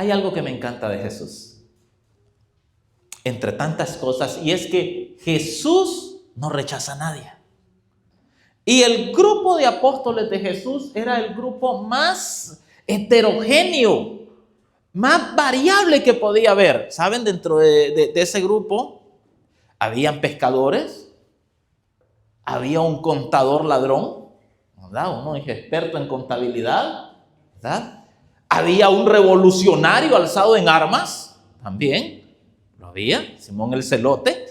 Hay algo que me encanta de Jesús, entre tantas cosas, y es que Jesús no rechaza a nadie. Y el grupo de apóstoles de Jesús era el grupo más heterogéneo, más variable que podía haber. ¿Saben? Dentro de ese grupo habían pescadores, había un contador ladrón, ¿verdad? Uno es experto en contabilidad, ¿verdad? Había un revolucionario alzado en armas, también lo había, Simón el Celote.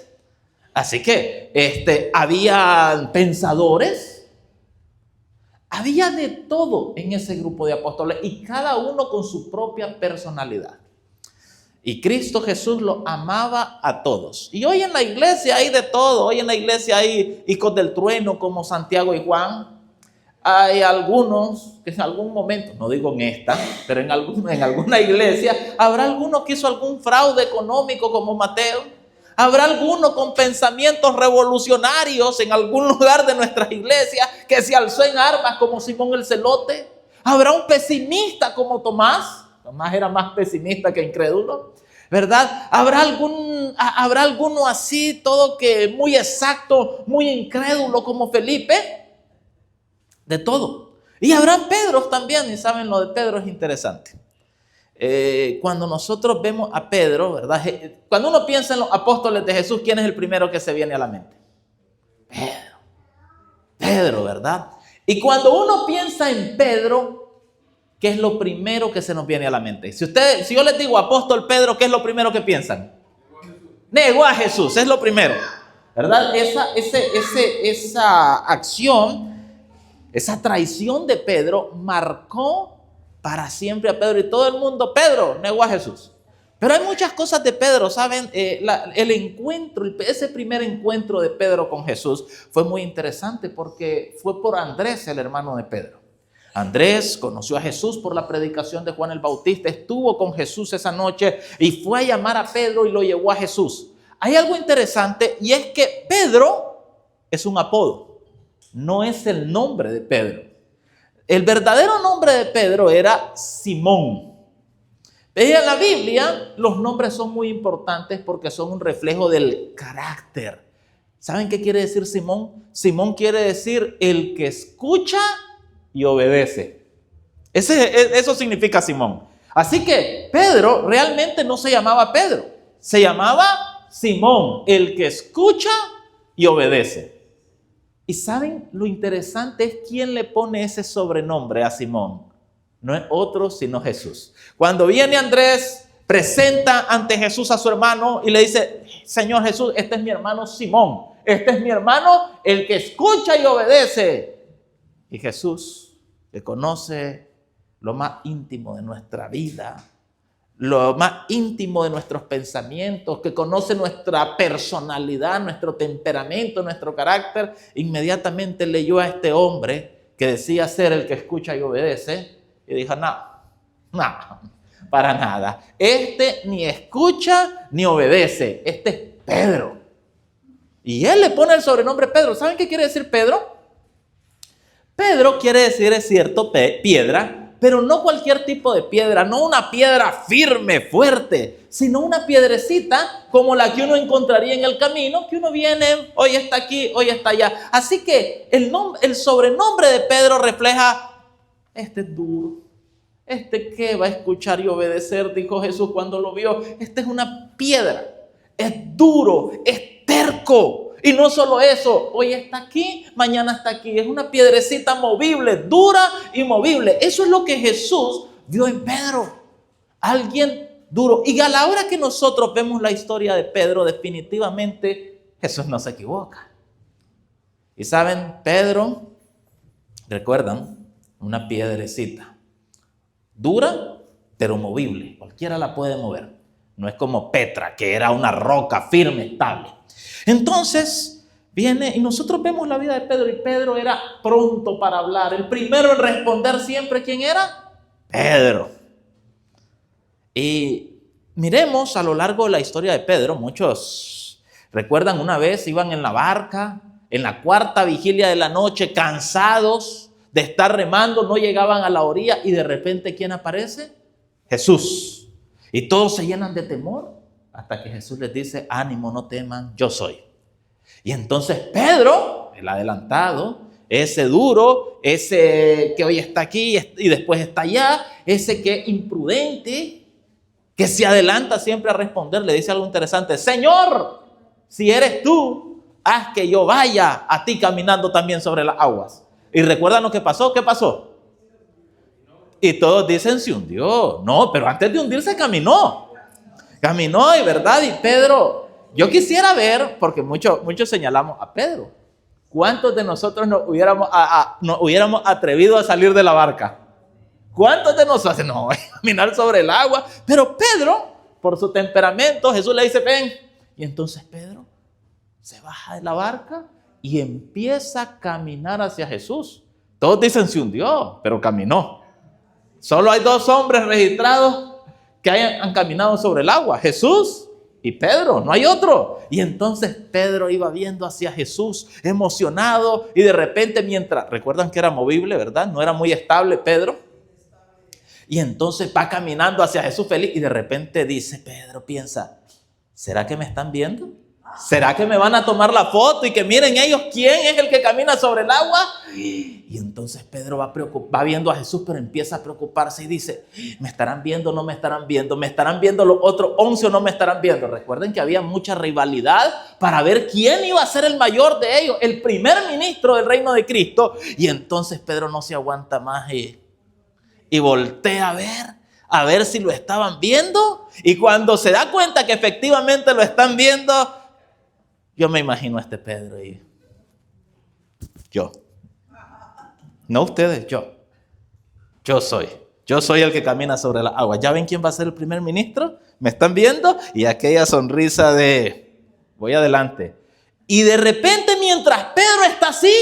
Así que había pensadores, había de todo en ese grupo de apóstoles y cada uno con su propia personalidad. Y Cristo Jesús lo amaba a todos. Y hoy en la iglesia hay de todo. Hoy en la iglesia hay hijos del trueno como Santiago y Juan. Hay algunos que en algún momento, no digo en esta, pero en alguna iglesia, habrá alguno que hizo algún fraude económico como Mateo. Habrá alguno con pensamientos revolucionarios en algún lugar de nuestras iglesias que se alzó en armas como Simón el Celote. Habrá un pesimista como Tomás. Tomás era más pesimista que incrédulo, ¿verdad? Habrá alguno así, todo que muy exacto, muy incrédulo como Felipe. De todo. Y habrán Pedros también, y saben, lo de Pedro es interesante. Cuando nosotros vemos a Pedro, ¿verdad? Cuando uno piensa en los apóstoles de Jesús, ¿quién es el primero que se viene a la mente? Pedro, ¿verdad? Y cuando uno piensa en Pedro, ¿qué es lo primero que se nos viene a la mente? Si yo les digo apóstol Pedro, ¿qué es lo primero que piensan? Negó a Jesús, es lo primero, ¿verdad? Esa acción, esa traición de Pedro marcó para siempre a Pedro, y todo el mundo, Pedro negó a Jesús. Pero hay muchas cosas de Pedro, ¿saben? El encuentro, ese primer encuentro de Pedro con Jesús fue muy interesante porque fue por Andrés, el hermano de Pedro. Andrés conoció a Jesús por la predicación de Juan el Bautista, estuvo con Jesús esa noche y fue a llamar a Pedro y lo llevó a Jesús. Hay algo interesante y es que Pedro es un apodo, no es el nombre de Pedro. El verdadero nombre de Pedro era Simón. Y en la Biblia los nombres son muy importantes porque son un reflejo del carácter. ¿Saben qué quiere decir Simón? Simón quiere decir el que escucha y obedece. Eso significa Simón. Así que Pedro realmente no se llamaba Pedro, se llamaba Simón, el que escucha y obedece. ¿Y saben lo interesante es quién le pone ese sobrenombre a Simón? No es otro sino Jesús. Cuando viene Andrés, presenta ante Jesús a su hermano y le dice: Señor Jesús, este es mi hermano Simón. Este es mi hermano, el que escucha y obedece. Y Jesús, que conoce lo más íntimo de nuestra vida, lo más íntimo de nuestros pensamientos, que conoce nuestra personalidad, nuestro temperamento, nuestro carácter, inmediatamente leyó a este hombre que decía ser el que escucha y obedece y dijo: no, para nada. Este ni escucha ni obedece. Este es Pedro. Y él le pone el sobrenombre Pedro. ¿Saben qué quiere decir Pedro? Pedro quiere decir, es cierto, piedra, pero no cualquier tipo de piedra, no una piedra firme, fuerte, sino una piedrecita como la que uno encontraría en el camino, que uno viene, hoy está aquí, hoy está allá. Así que el sobrenombre de Pedro refleja: este es duro, este que va a escuchar y obedecer, dijo Jesús cuando lo vio. Este es una piedra, es duro, es terco. Y no solo eso, hoy está aquí, mañana está aquí. Es una piedrecita movible, dura y movible. Eso es lo que Jesús vio en Pedro. Alguien duro. Y a la hora que nosotros vemos la historia de Pedro, definitivamente Jesús no se equivoca. Y saben, Pedro, ¿recuerdan? Una piedrecita. Dura, pero movible. Cualquiera la puede mover. No es como Petra, que era una roca firme, estable. Entonces viene y nosotros vemos la vida de Pedro, y Pedro era pronto para hablar. El primero en responder siempre, ¿quién era? Pedro. Y miremos a lo largo de la historia de Pedro. Muchos recuerdan una vez iban en la barca, en la cuarta vigilia de la noche, cansados de estar remando, no llegaban a la orilla y de repente ¿quién aparece? Jesús. Y todos se llenan de temor hasta que Jesús les dice, ánimo, no teman, yo soy. Y entonces Pedro, el adelantado, ese duro, ese que hoy está aquí y después está allá, ese que es imprudente, que se adelanta siempre a responder, le dice algo interesante, Señor, si eres tú, haz que yo vaya a ti caminando también sobre las aguas. Y recuerdan lo que pasó, ¿qué pasó? Y todos dicen, se hundió. No, pero antes de hundirse caminó. Caminó y verdad, y Pedro, yo quisiera ver, porque muchos señalamos a Pedro. ¿Cuántos de nosotros nos hubiéramos atrevido a salir de la barca? ¿Cuántos de nosotros no voy a caminar sobre el agua? Pero Pedro, por su temperamento, Jesús le dice, ven. Y entonces Pedro se baja de la barca y empieza a caminar hacia Jesús. Todos dicen se hundió, pero caminó. Solo hay 2 hombres registrados que han caminado sobre el agua, Jesús y Pedro, no hay otro. Y entonces Pedro iba viendo hacia Jesús, emocionado, y de repente recuerdan que era movible, ¿verdad? No era muy estable Pedro. Y entonces va caminando hacia Jesús feliz y de repente dice Pedro, piensa, ¿será que me están viendo? ¿Será que me van a tomar la foto y que miren ellos quién es el que camina sobre el agua? Y entonces Pedro va viendo a Jesús, pero empieza a preocuparse y dice, ¿me estarán viendo o no me estarán viendo? ¿Me estarán viendo los otros 11 o no me estarán viendo? Recuerden que había mucha rivalidad para ver quién iba a ser el mayor de ellos, el primer ministro del reino de Cristo. Y entonces Pedro no se aguanta más y voltea a ver si lo estaban viendo. Y cuando se da cuenta que efectivamente lo están viendo, yo me imagino a este Pedro y yo. No ustedes, yo soy el que camina sobre las aguas. ¿Ya ven quién va a ser el primer ministro? ¿Me están viendo? Y aquella sonrisa de voy adelante. Y de repente, mientras Pedro está así,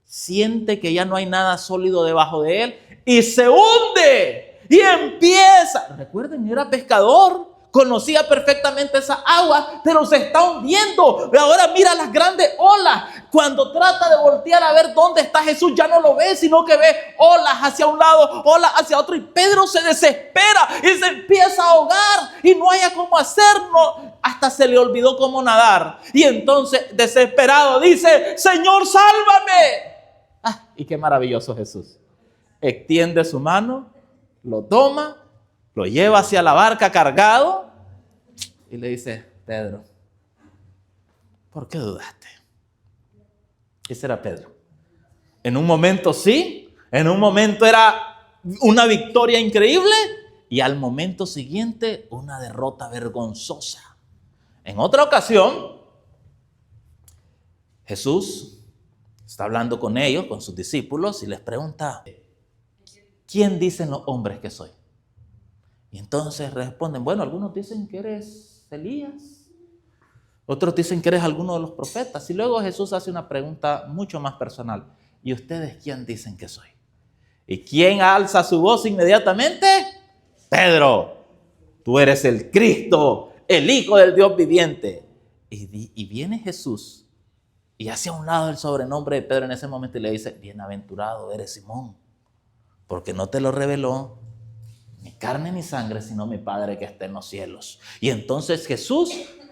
siente que ya no hay nada sólido debajo de él y se hunde y empieza. Recuerden, era pescador. Conocía perfectamente esa agua, pero se está hundiendo. Ahora mira las grandes olas. Cuando trata de voltear a ver dónde está Jesús, ya no lo ve, sino que ve olas hacia un lado, olas hacia otro. Y Pedro se desespera y se empieza a ahogar y no haya cómo hacerlo. Hasta se le olvidó cómo nadar. Y entonces, desesperado, dice, Señor, sálvame. Y qué maravilloso Jesús. Extiende su mano, lo toma, lo lleva hacia la barca cargado y le dice, Pedro, ¿por qué dudaste? Ese era Pedro. En un momento sí, en un momento era una victoria increíble y al momento siguiente una derrota vergonzosa. En otra ocasión, Jesús está hablando con ellos, con sus discípulos, y les pregunta, ¿quién dicen los hombres que soy? Y entonces responden, bueno, algunos dicen que eres Elías, otros dicen que eres alguno de los profetas. Y luego Jesús hace una pregunta mucho más personal. ¿Y ustedes quién dicen que soy? ¿Y quién alza su voz inmediatamente? Pedro, tú eres el Cristo, el Hijo del Dios viviente. Y viene Jesús y hace a un lado el sobrenombre de Pedro en ese momento y le dice, bienaventurado eres Simón, porque no te lo reveló ni carne ni sangre, sino mi Padre que está en los cielos. Y entonces Jesús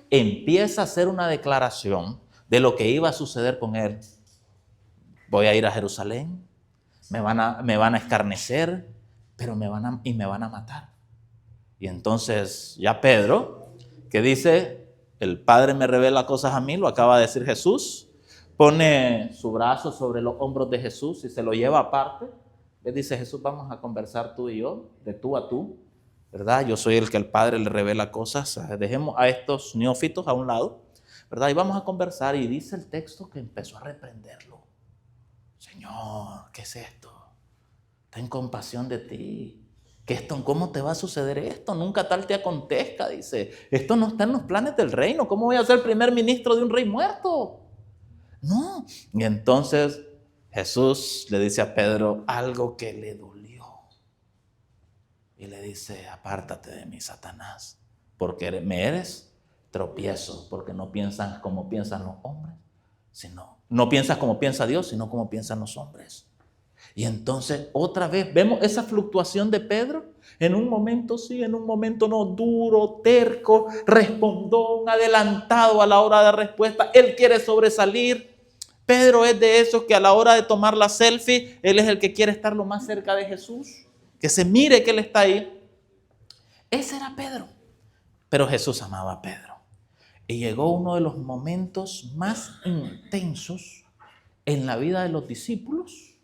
empieza a hacer una declaración de lo que iba a suceder con él. Voy a ir a Jerusalén, me van a escarnecer, pero me van a matar. Y entonces ya Pedro, que dice, el Padre me revela cosas a mí, lo acaba de decir Jesús, pone su brazo sobre los hombros de Jesús y se lo lleva aparte. Le dice, Jesús, vamos a conversar tú y yo, de tú a tú, ¿verdad? Yo soy el que al Padre le revela cosas. Dejemos a estos neófitos a un lado, ¿verdad? Y vamos a conversar. Y dice el texto que empezó a reprenderlo. Señor, ¿qué es esto? Ten compasión de ti. ¿Cómo te va a suceder esto? Nunca tal te acontezca, dice. Esto no está en los planes del reino. ¿Cómo voy a ser primer ministro de un rey muerto? No. Y entonces Jesús le dice a Pedro algo que le dolió. Y le dice, apártate de mí, Satanás, porque me eres tropiezo, porque no piensas como piensan los hombres, no piensas como piensa Dios, sino como piensan los hombres. Y entonces otra vez vemos esa fluctuación de Pedro. En un momento sí, en un momento no, duro, terco, respondón, adelantado a la hora de respuesta. Él quiere sobresalir. Pedro es de esos que a la hora de tomar la selfie, él es el que quiere estar lo más cerca de Jesús. Que se mire que él está ahí. Ese era Pedro. Pero Jesús amaba a Pedro. Y llegó uno de los momentos más intensos en la vida de los discípulos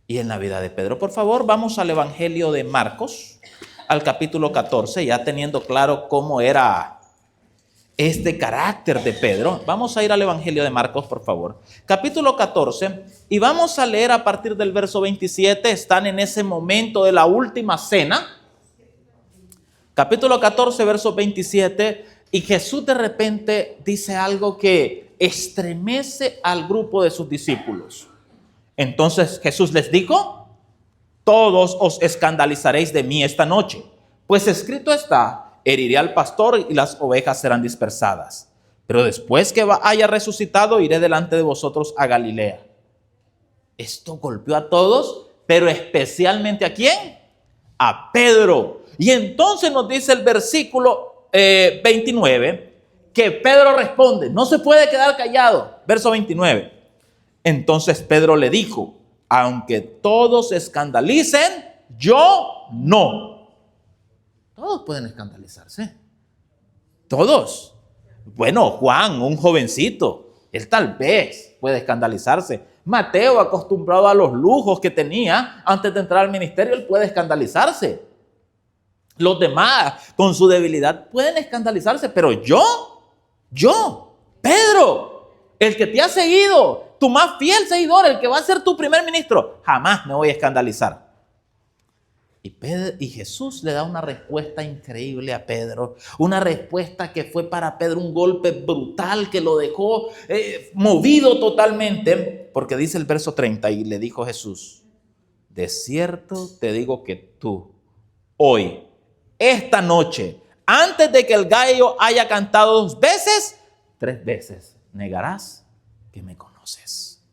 y en la vida de Pedro. Por favor, vamos al Evangelio de Marcos, al capítulo 14, ya teniendo claro cómo era este carácter de Pedro. Vamos a ir al Evangelio de Marcos, por favor. Capítulo 14, y vamos a leer a partir del verso 27. Están en ese momento de la última cena. Capítulo 14, verso 27. Y Jesús de repente dice algo que estremece al grupo de sus discípulos. Entonces Jesús les dijo: todos os escandalizaréis de mí esta noche, pues escrito está: heriré al pastor y las ovejas serán dispersadas. Pero después que haya resucitado, iré delante de vosotros a Galilea. Esto golpeó a todos, pero especialmente ¿a quién? A Pedro. Y entonces nos dice el versículo 29, que Pedro responde, no se puede quedar callado. Verso 29. Entonces Pedro le dijo: aunque todos se escandalicen, yo no. Todos pueden escandalizarse. Todos. Bueno, Juan, un jovencito, él tal vez puede escandalizarse. Mateo, acostumbrado a los lujos que tenía antes de entrar al ministerio, él puede escandalizarse. Los demás, con su debilidad, pueden escandalizarse. Pero yo, Pedro, el que te ha seguido, tu más fiel seguidor, el que va a ser tu primer ministro, jamás me voy a escandalizar. Y Jesús le da una respuesta increíble a Pedro. Una respuesta que fue para Pedro un golpe brutal que lo dejó movido totalmente. Porque dice el verso 30, y le dijo Jesús: de cierto te digo que tú, hoy, esta noche, antes de que el gallo haya cantado 2 veces, 3 veces negarás que me conoces.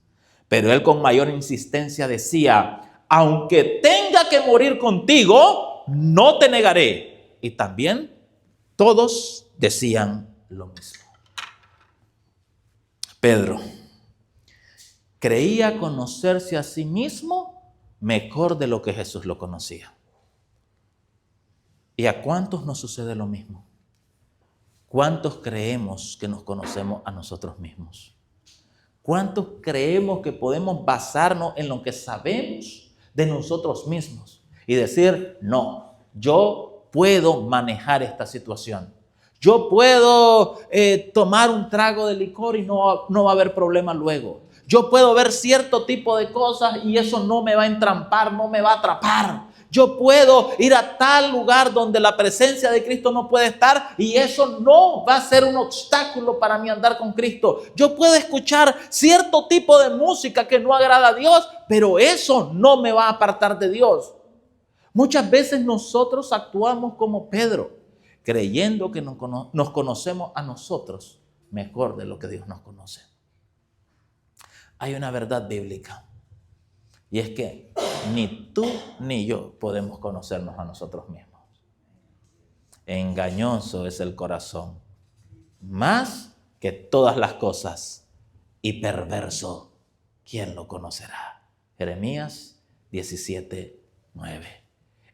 Pero él con mayor insistencia decía: aunque tenga que morir contigo, no te negaré. Y también todos decían lo mismo. Pedro creía conocerse a sí mismo mejor de lo que Jesús lo conocía. ¿Y a cuántos nos sucede lo mismo? ¿Cuántos creemos que nos conocemos a nosotros mismos? ¿Cuántos creemos que podemos basarnos en lo que sabemos de nosotros mismos y decir: no, yo puedo manejar esta situación? Yo puedo tomar un trago de licor y no va a haber problema luego. Yo puedo ver cierto tipo de cosas y eso no me va a entrampar, no me va a atrapar. Yo puedo ir a tal lugar donde la presencia de Cristo no puede estar y eso no va a ser un obstáculo para mí andar con Cristo. Yo puedo escuchar cierto tipo de música que no agrada a Dios, pero eso no me va a apartar de Dios. Muchas veces nosotros actuamos como Pedro, creyendo que nos conocemos a nosotros mejor de lo que Dios nos conoce. Hay una verdad bíblica. Y es que ni tú ni yo podemos conocernos a nosotros mismos. Engañoso es el corazón, más que todas las cosas, y perverso, ¿quién lo conocerá? Jeremías 17:9.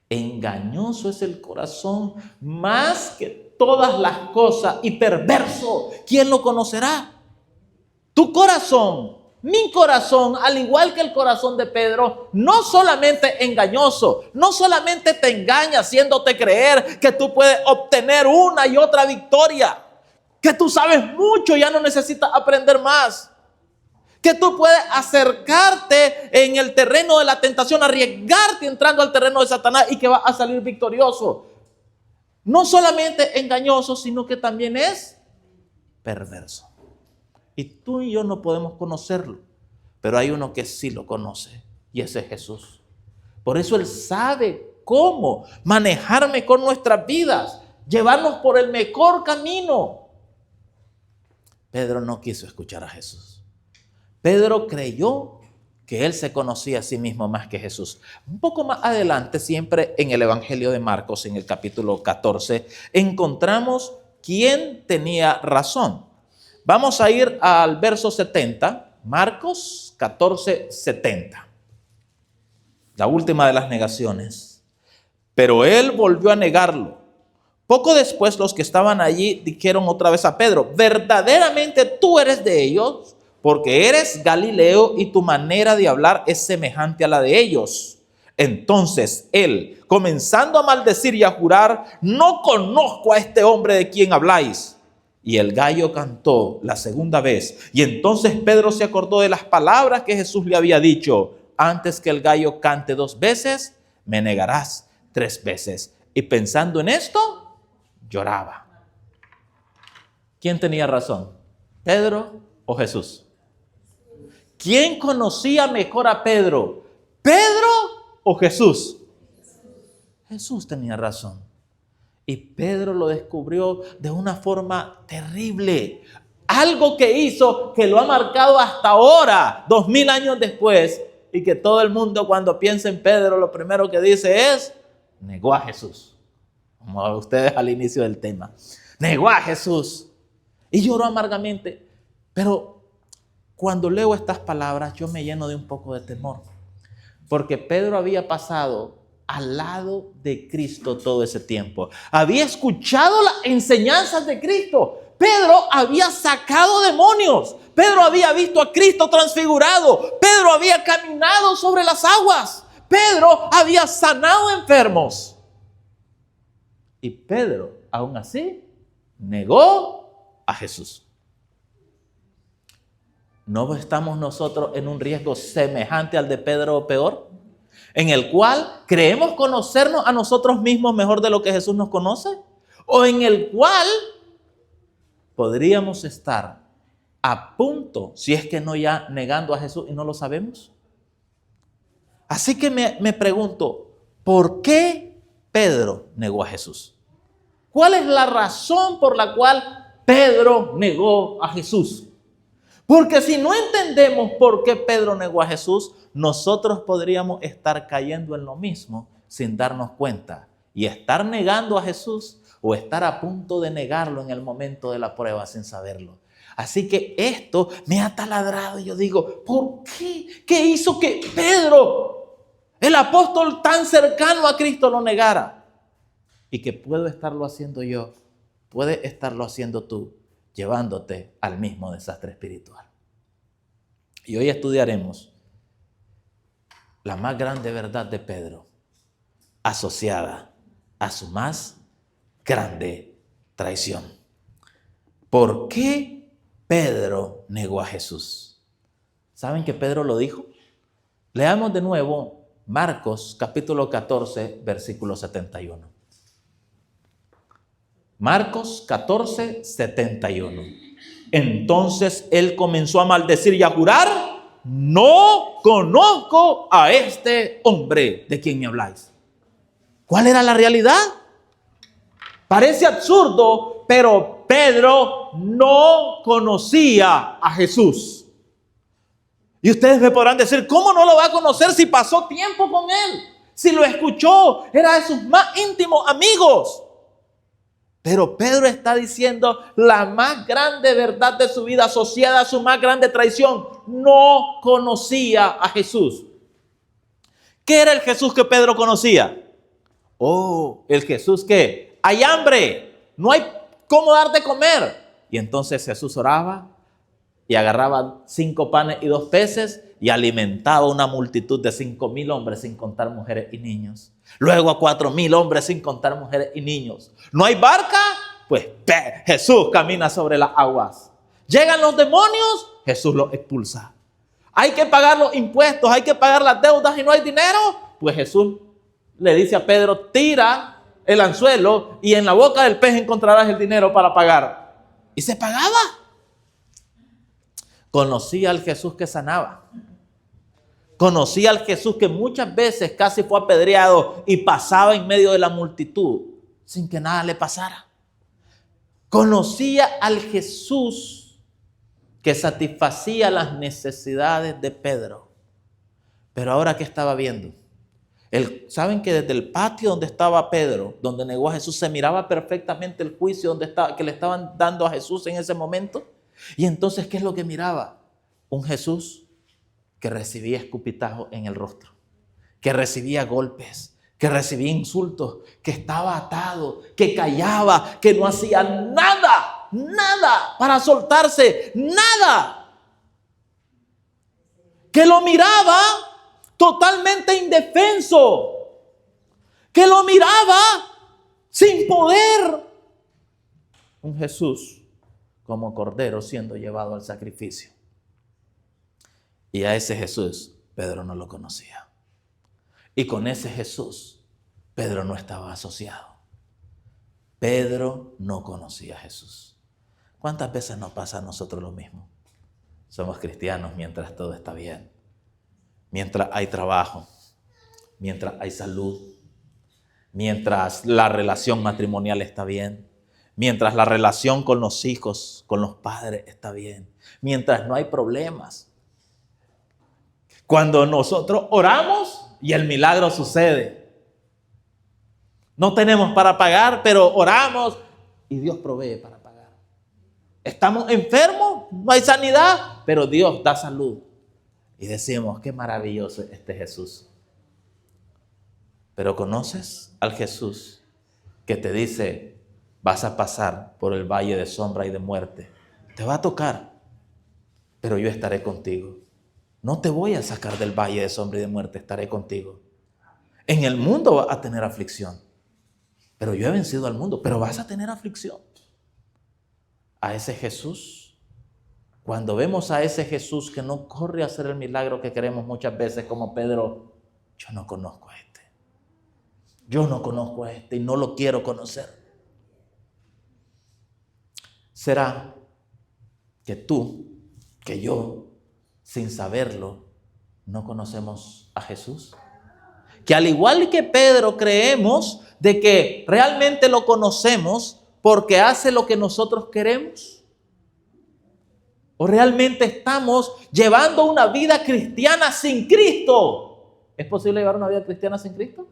Engañoso es el corazón, más que todas las cosas, y perverso, ¿quién lo conocerá? Tu corazón, mi corazón, al igual que el corazón de Pedro, no solamente engañoso, no solamente te engaña haciéndote creer que tú puedes obtener una y otra victoria, que tú sabes mucho y ya no necesitas aprender más, que tú puedes acercarte en el terreno de la tentación, arriesgarte entrando al terreno de Satanás y que vas a salir victorioso. No solamente engañoso, sino que también es perverso. Y tú y yo no podemos conocerlo, pero hay uno que sí lo conoce, y ese es Jesús. Por eso Él sabe cómo manejarme con nuestras vidas, llevarnos por el mejor camino. Pedro no quiso escuchar a Jesús. Pedro creyó que él se conocía a sí mismo más que Jesús. Un poco más adelante, siempre en el Evangelio de Marcos, en el capítulo 14, encontramos quién tenía razón. Vamos a ir al verso 70, Marcos 14, 70. La última de las negaciones. Pero él volvió a negarlo. Poco después los que estaban allí dijeron otra vez a Pedro: verdaderamente tú eres de ellos, porque eres Galileo y tu manera de hablar es semejante a la de ellos. Entonces él, comenzando a maldecir y a jurar: no conozco a este hombre de quien habláis. Y el gallo cantó la segunda vez. Y entonces Pedro se acordó de las palabras que Jesús le había dicho: antes que el gallo cante 2 veces, me negarás 3 veces. Y pensando en esto, lloraba. ¿Quién tenía razón? ¿Pedro o Jesús? ¿Quién conocía mejor a Pedro? ¿Pedro o Jesús? Jesús tenía razón. Y Pedro lo descubrió de una forma terrible. Algo que hizo que lo ha marcado hasta ahora, 2000 años después, y que todo el mundo cuando piensa en Pedro lo primero que dice es: negó a Jesús. Como ustedes al inicio del tema. Negó a Jesús. Y lloró amargamente. Pero cuando leo estas palabras yo me lleno de un poco de temor. Porque Pedro había pasado al lado de Cristo todo ese tiempo. Había escuchado las enseñanzas de Cristo. Pedro había sacado demonios. Pedro había visto a Cristo transfigurado. Pedro había caminado sobre las aguas. Pedro había sanado enfermos. Y Pedro, aún así, negó a Jesús. ¿No estamos nosotros en un riesgo semejante al de Pedro o peor? En el cual creemos conocernos a nosotros mismos mejor de lo que Jesús nos conoce. O en el cual podríamos estar a punto, si es que no ya negando a Jesús y no lo sabemos. Así que me pregunto, ¿por qué Pedro negó a Jesús? ¿Cuál es la razón por la cual Pedro negó a Jesús? Porque si no entendemos por qué Pedro negó a Jesús, nosotros podríamos estar cayendo en lo mismo sin darnos cuenta y estar negando a Jesús o estar a punto de negarlo en el momento de la prueba sin saberlo. Así que esto me ha taladrado y yo digo, ¿por qué? ¿Qué hizo que Pedro, el apóstol tan cercano a Cristo, lo negara? Y que puedo estarlo haciendo yo, puedes estarlo haciendo tú, llevándote al mismo desastre espiritual. Y hoy estudiaremos la más grande verdad de Pedro, asociada a su más grande traición. ¿Por qué Pedro negó a Jesús? ¿Saben que Pedro lo dijo? Leamos de nuevo Marcos capítulo 14, versículo 71. Marcos 14, 71. Entonces él comenzó a maldecir y a jurar: no conozco a este hombre de quien me habláis. ¿Cuál era la realidad? Parece absurdo, pero Pedro no conocía a Jesús. Y ustedes me podrán decir, ¿cómo no lo va a conocer si pasó tiempo con él? Si lo escuchó, era de sus más íntimos amigos. Pero Pedro está diciendo la más grande verdad de su vida asociada a su más grande traición. No conocía a Jesús. ¿Qué era el Jesús que Pedro conocía? Oh, el Jesús que hay hambre, no hay cómo dar de comer. Y entonces Jesús oraba y agarraba 5 panes y 2 peces y alimentaba una multitud de 5,000 hombres sin contar mujeres y niños. Luego a 4,000 hombres sin contar mujeres y niños. ¿No hay barca? Pues Jesús camina sobre las aguas. Llegan los demonios, Jesús los expulsa. Hay que pagar los impuestos, hay que pagar las deudas y no hay dinero. Pues Jesús le dice a Pedro, tira el anzuelo y en la boca del pez encontrarás el dinero para pagar. Y se pagaba. Conocía al Jesús que sanaba. Conocía al Jesús que muchas veces casi fue apedreado y pasaba en medio de la multitud sin que nada le pasara. Conocía al Jesús que satisfacía las necesidades de Pedro. Pero ahora, ¿qué estaba viendo? ¿Saben que desde el patio donde estaba Pedro, donde negó a Jesús, se miraba perfectamente el juicio que le estaban dando a Jesús en ese momento? Y entonces, ¿qué es lo que miraba? Un Jesús que recibía escupitajos en el rostro, que recibía golpes, que recibía insultos, que estaba atado, que callaba, que no hacía nada para soltarse, nada. Que lo miraba totalmente indefenso, que lo miraba sin poder. Un Jesús como cordero siendo llevado al sacrificio. Y a ese Jesús Pedro no lo conocía. Y con ese Jesús Pedro no estaba asociado. Pedro no conocía a Jesús. ¿Cuántas veces nos pasa a nosotros lo mismo? Somos cristianos mientras todo está bien, mientras hay trabajo, mientras hay salud, mientras la relación matrimonial está bien, mientras la relación con los hijos, con los padres está bien, mientras no hay problemas. Cuando nosotros oramos y el milagro sucede. No tenemos para pagar, pero oramos y Dios provee para pagar. Estamos enfermos, no hay sanidad, pero Dios da salud. Y decimos, qué maravilloso es este Jesús. Pero ¿conoces al Jesús que te dice, vas a pasar por el valle de sombra y de muerte? Te va a tocar, pero yo estaré contigo. No te voy a sacar del valle de sombra y de muerte, estaré contigo. En el mundo vas a tener aflicción, pero yo he vencido al mundo, pero vas a tener aflicción. A ese Jesús, cuando vemos a ese Jesús que no corre a hacer el milagro que queremos muchas veces, como Pedro, yo no conozco a este. Yo no conozco a este y no lo quiero conocer. ¿Será que tú, que yo, sin saberlo, no conocemos a Jesús? Que al igual que Pedro creemos de que realmente lo conocemos porque hace lo que nosotros queremos. ¿O realmente estamos llevando una vida cristiana sin Cristo? ¿Es posible llevar una vida cristiana sin Cristo?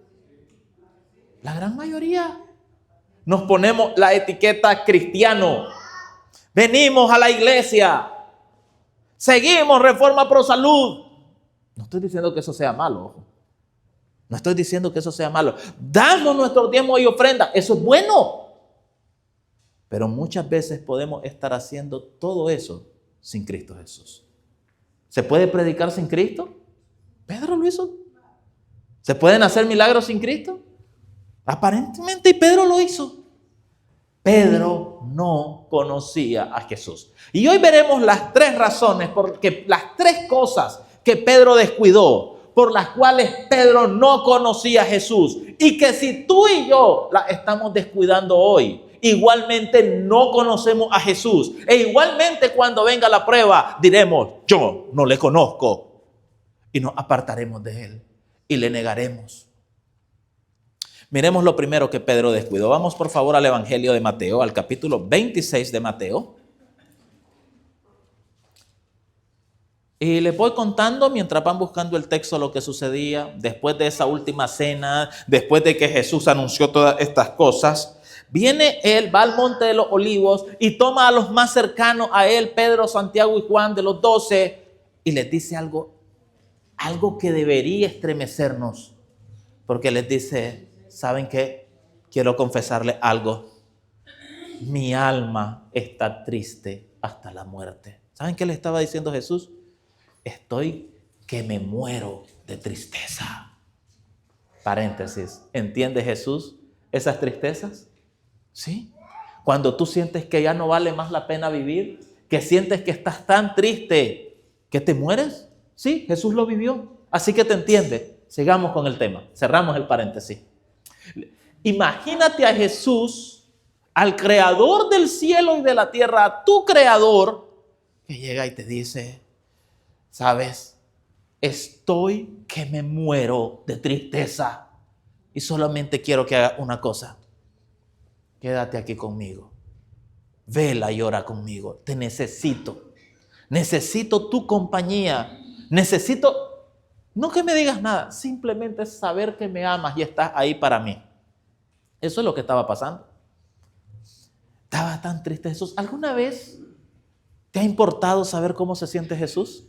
La gran mayoría. Nos ponemos la etiqueta cristiano. Venimos a la iglesia. Seguimos Reforma Pro Salud. No estoy diciendo que eso sea malo, ojo. No estoy diciendo que eso sea malo. Damos nuestro diezmo y ofrenda. Eso es bueno. Pero muchas veces podemos estar haciendo todo eso sin Cristo Jesús. ¿Se puede predicar sin Cristo? Pedro lo hizo. ¿Se pueden hacer milagros sin Cristo? Aparentemente, y Pedro lo hizo. Pedro no conocía a Jesús. Y hoy veremos las tres razones, porque las tres cosas que Pedro descuidó, por las cuales Pedro no conocía a Jesús, y que si tú y yo las estamos descuidando hoy, igualmente no conocemos a Jesús. E igualmente cuando venga la prueba diremos, yo no le conozco. Y nos apartaremos de él y le negaremos. Miremos lo primero que Pedro descuidó. Vamos por favor al Evangelio de Mateo, al capítulo 26 de Mateo. Y les voy contando mientras van buscando el texto lo que sucedía después de esa última cena, después de que Jesús anunció todas estas cosas. Viene él, va al monte de los olivos y toma a los más cercanos a él, Pedro, Santiago y Juan, de los 12, y les dice algo que debería estremecernos, porque les dice, ¿saben qué? Quiero confesarles algo. Mi alma está triste hasta la muerte. ¿Saben qué le estaba diciendo Jesús? Estoy que me muero de tristeza. Paréntesis, ¿entiende Jesús esas tristezas? ¿Sí? Cuando tú sientes que ya no vale más la pena vivir, que sientes que estás tan triste que te mueres. Sí, Jesús lo vivió, así que te entiende. Sigamos con el tema, cerramos el paréntesis. Imagínate a Jesús, al creador del cielo y de la tierra, a tu creador, que llega y te dice, ¿sabes? Estoy que me muero de tristeza y solamente quiero que haga una cosa. Quédate aquí conmigo. Vela y ora conmigo. Te necesito. Necesito tu compañía. Necesito No que me digas nada, simplemente saber que me amas y estás ahí para mí. Eso es lo que estaba pasando. Estaba tan triste Jesús. ¿Alguna vez te ha importado saber cómo se siente Jesús?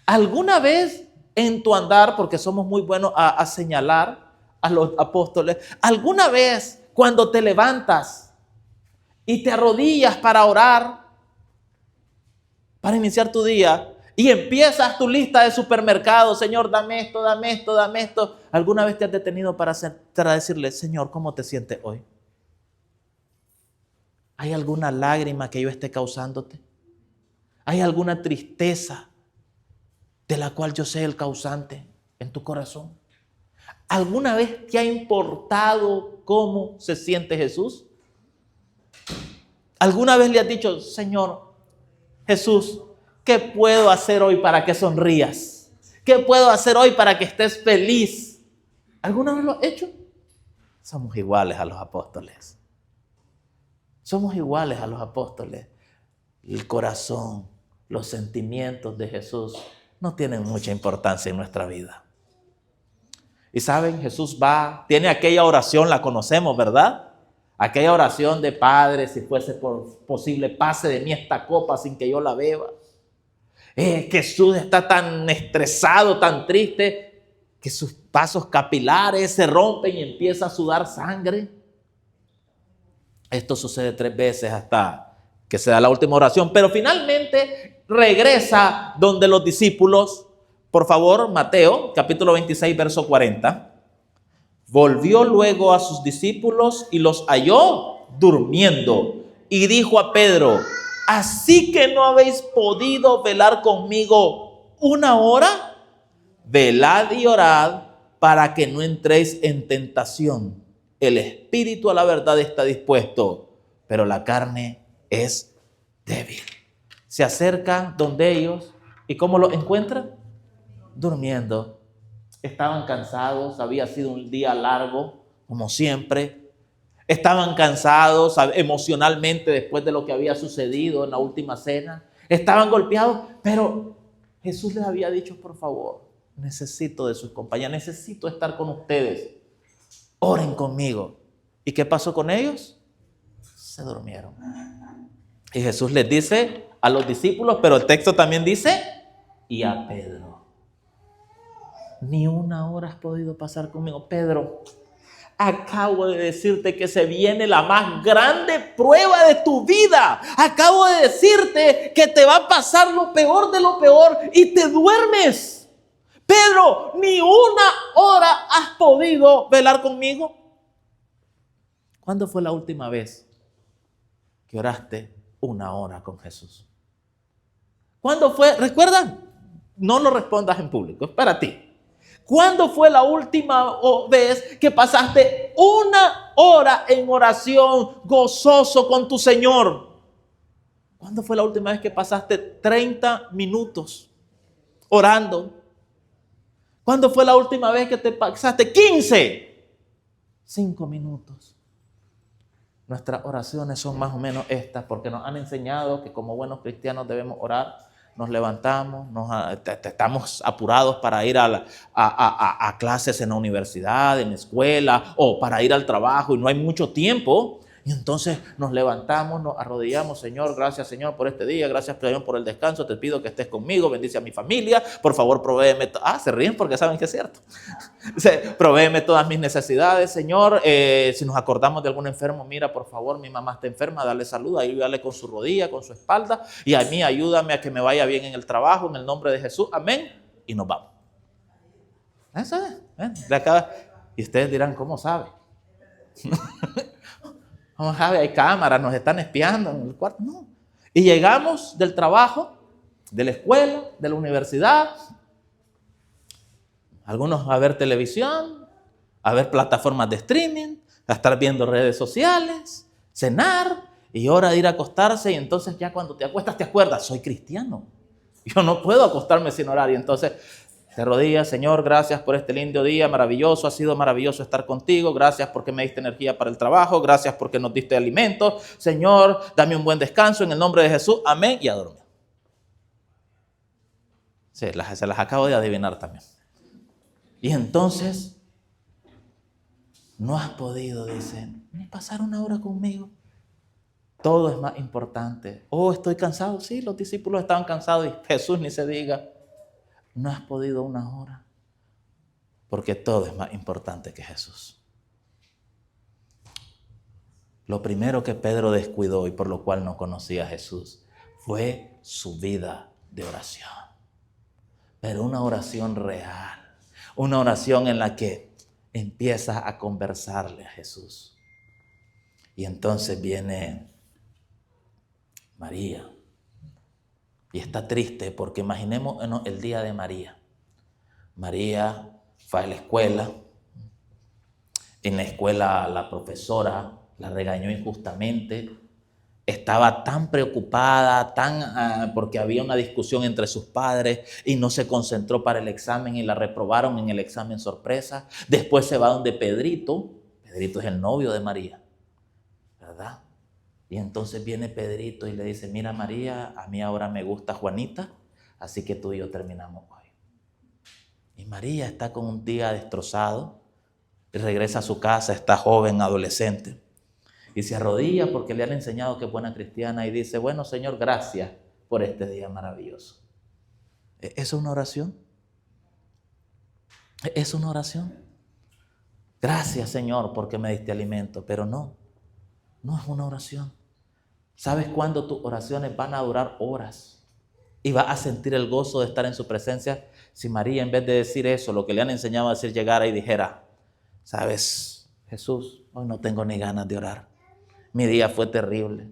¿Alguna vez en tu andar, porque somos muy buenos a señalar a los apóstoles, alguna vez cuando te levantas y te arrodillas para orar, para iniciar tu día, y empiezas tu lista de supermercado, Señor, dame esto, dame esto, dame esto, ¿alguna vez te has detenido para decirle, Señor, ¿cómo te sientes hoy? ¿Hay alguna lágrima que yo esté causándote? ¿Hay alguna tristeza de la cual yo sea el causante en tu corazón? ¿Alguna vez te ha importado cómo se siente Jesús? ¿Alguna vez le has dicho, Señor, Jesús, ¿qué puedo hacer hoy para que sonrías? ¿Qué puedo hacer hoy para que estés feliz? ¿Alguna vez lo has hecho? Somos iguales a los apóstoles. Somos iguales a los apóstoles. El corazón, los sentimientos de Jesús no tienen mucha importancia en nuestra vida. Y saben, Jesús tiene aquella oración, la conocemos, ¿verdad? Aquella oración de Padre, si fuese posible, pase de mí esta copa sin que yo la beba. Jesús está tan estresado, tan triste, que sus vasos capilares se rompen y empieza a sudar sangre. Esto sucede 3 veces hasta que se da la última oración, pero finalmente regresa donde los discípulos. Por favor, Mateo, capítulo 26, verso 40. Volvió luego a sus discípulos y los halló durmiendo. Y dijo a Pedro, ¿así que no habéis podido velar conmigo 1 hora? Velad y orad para que no entréis en tentación. El espíritu a la verdad está dispuesto, pero la carne es débil. Se acerca donde ellos y ¿cómo lo encuentran? Durmiendo. Estaban cansados, había sido un día largo, como siempre. Estaban cansados emocionalmente después de lo que había sucedido en la última cena. Estaban golpeados, pero Jesús les había dicho, por favor, necesito de sus compañías, necesito estar con ustedes. Oren conmigo. ¿Y qué pasó con ellos? Se durmieron. Y Jesús les dice a los discípulos, pero el texto también dice, y a Pedro. Ni 1 hora has podido pasar conmigo. Pedro, acabo de decirte que se viene la más grande prueba de tu vida. Acabo de decirte que te va a pasar lo peor de lo peor y te duermes. Pedro, ni 1 hora has podido velar conmigo. ¿Cuándo fue la última vez que oraste 1 hora con Jesús? ¿Cuándo fue? ¿Recuerdan? No lo respondas en público, es para ti. ¿Cuándo fue la última vez que pasaste 1 hora en oración gozoso con tu Señor? ¿Cuándo fue la última vez que pasaste 30 minutos orando? ¿Cuándo fue la última vez que te pasaste 5 minutos? Nuestras oraciones son más o menos estas, porque nos han enseñado que como buenos cristianos debemos orar. Nos levantamos, estamos apurados para ir a clases en la universidad, en la escuela, o para ir al trabajo y no hay mucho tiempo. Y entonces nos levantamos, nos arrodillamos, Señor, gracias Señor por este día, gracias Señor por el descanso, te pido que estés conmigo, bendice a mi familia, por favor provéeme, se ríen porque saben que es cierto, provéeme todas mis necesidades, Señor, si nos acordamos de algún enfermo, mira por favor, mi mamá está enferma, dale salud, ayúdale con su rodilla, con su espalda, y a mí ayúdame a que me vaya bien en el trabajo, en el nombre de Jesús, amén, y nos vamos. Eso es, y ustedes dirán, ¿cómo sabe? Oh, Javi, hay cámaras, nos están espiando en el cuarto. No. Y llegamos del trabajo, de la escuela, de la universidad, algunos a ver televisión, a ver plataformas de streaming, a estar viendo redes sociales, cenar y hora de ir a acostarse. Y entonces ya cuando te acuestas te acuerdas, soy cristiano. Yo no puedo acostarme sin orar. Y entonces te arrodillas, Señor, gracias por este lindo día, maravilloso, ha sido maravilloso estar contigo, gracias porque me diste energía para el trabajo, gracias porque nos diste alimento, Señor, dame un buen descanso en el nombre de Jesús, amén, y a dormir. Sí, se las acabo de adivinar también. Y entonces, no has podido, dice, ni pasar una hora conmigo. Todo es más importante. Oh, estoy cansado. Sí, los discípulos estaban cansados y Jesús ni se diga. No has podido una hora. Porque todo es más importante que Jesús. Lo primero que Pedro descuidó y por lo cual no conocía a Jesús fue su vida de oración. Pero una oración real. Una oración en la que empiezas a conversarle a Jesús. Y entonces viene María. Y está triste porque imaginemos el día de María. María fue a la escuela. En la escuela la profesora la regañó injustamente. Estaba tan preocupada, porque había una discusión entre sus padres y no se concentró para el examen y la reprobaron en el examen sorpresa. Después se va donde Pedrito. Pedrito es el novio de María, ¿verdad? Y entonces viene Pedrito y le dice, mira María, a mí ahora me gusta Juanita, así que tú y yo terminamos hoy. Y María está con un día destrozado y regresa a su casa, está joven, adolescente. Y se arrodilla porque le han enseñado que es buena cristiana y dice, bueno Señor, gracias por este día maravilloso. ¿Es eso una oración? ¿Es una oración? Gracias Señor porque me diste alimento, pero no es una oración. ¿Sabes cuándo tus oraciones van a durar horas? Y vas a sentir el gozo de estar en su presencia. Si María, en vez de decir eso, lo que le han enseñado a decir, llegara y dijera, ¿sabes, Jesús? Hoy no tengo ni ganas de orar. Mi día fue terrible.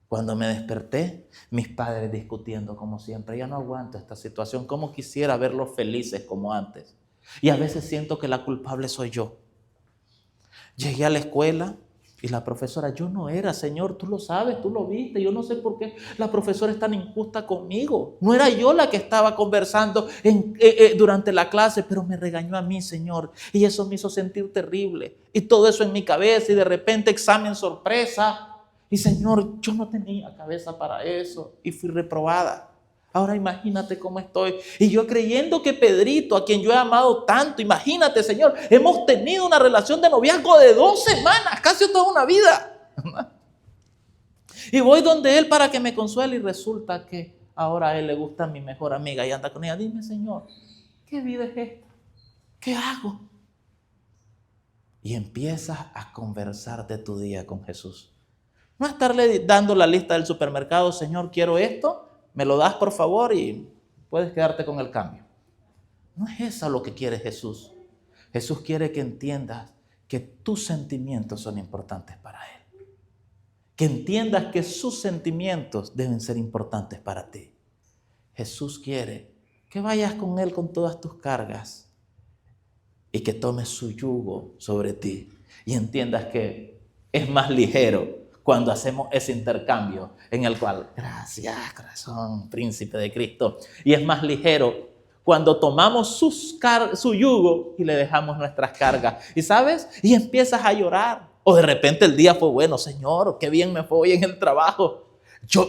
Cuando me desperté, mis padres discutiendo como siempre. Ya no aguanto esta situación. ¿Cómo quisiera verlos felices como antes? Y a veces siento que la culpable soy yo. Llegué a la escuela y la profesora, yo no era, Señor, tú lo sabes, tú lo viste. Yo no sé por qué la profesora es tan injusta conmigo. No era yo la que estaba conversando durante la clase, pero me regañó a mí, Señor. Y eso me hizo sentir terrible. Y todo eso en mi cabeza y de repente examen sorpresa. Y Señor, yo no tenía cabeza para eso y fui reprobada. Ahora imagínate cómo estoy. Y yo creyendo que Pedrito, a quien yo he amado tanto, imagínate, Señor, hemos tenido una relación de noviazgo de 2 semanas, casi toda una vida. Y voy donde él para que me consuele y resulta que ahora a él le gusta mi mejor amiga y anda con ella. Dime, Señor, ¿qué vida es esta? ¿Qué hago? Y empiezas a conversar de tu día con Jesús. No estarle dando la lista del supermercado, Señor, quiero esto. Me lo das por favor y puedes quedarte con el cambio. No es eso lo que quiere Jesús. Jesús quiere que entiendas que tus sentimientos son importantes para Él. Que entiendas que sus sentimientos deben ser importantes para ti. Jesús quiere que vayas con Él con todas tus cargas y que tomes su yugo sobre ti y entiendas que es más ligero cuando hacemos ese intercambio en el cual, gracias corazón, príncipe de Cristo, y es más ligero cuando tomamos su yugo y le dejamos nuestras cargas. ¿Y sabes? Y empiezas a llorar. O de repente el día fue bueno, Señor, qué bien me fue hoy en el trabajo.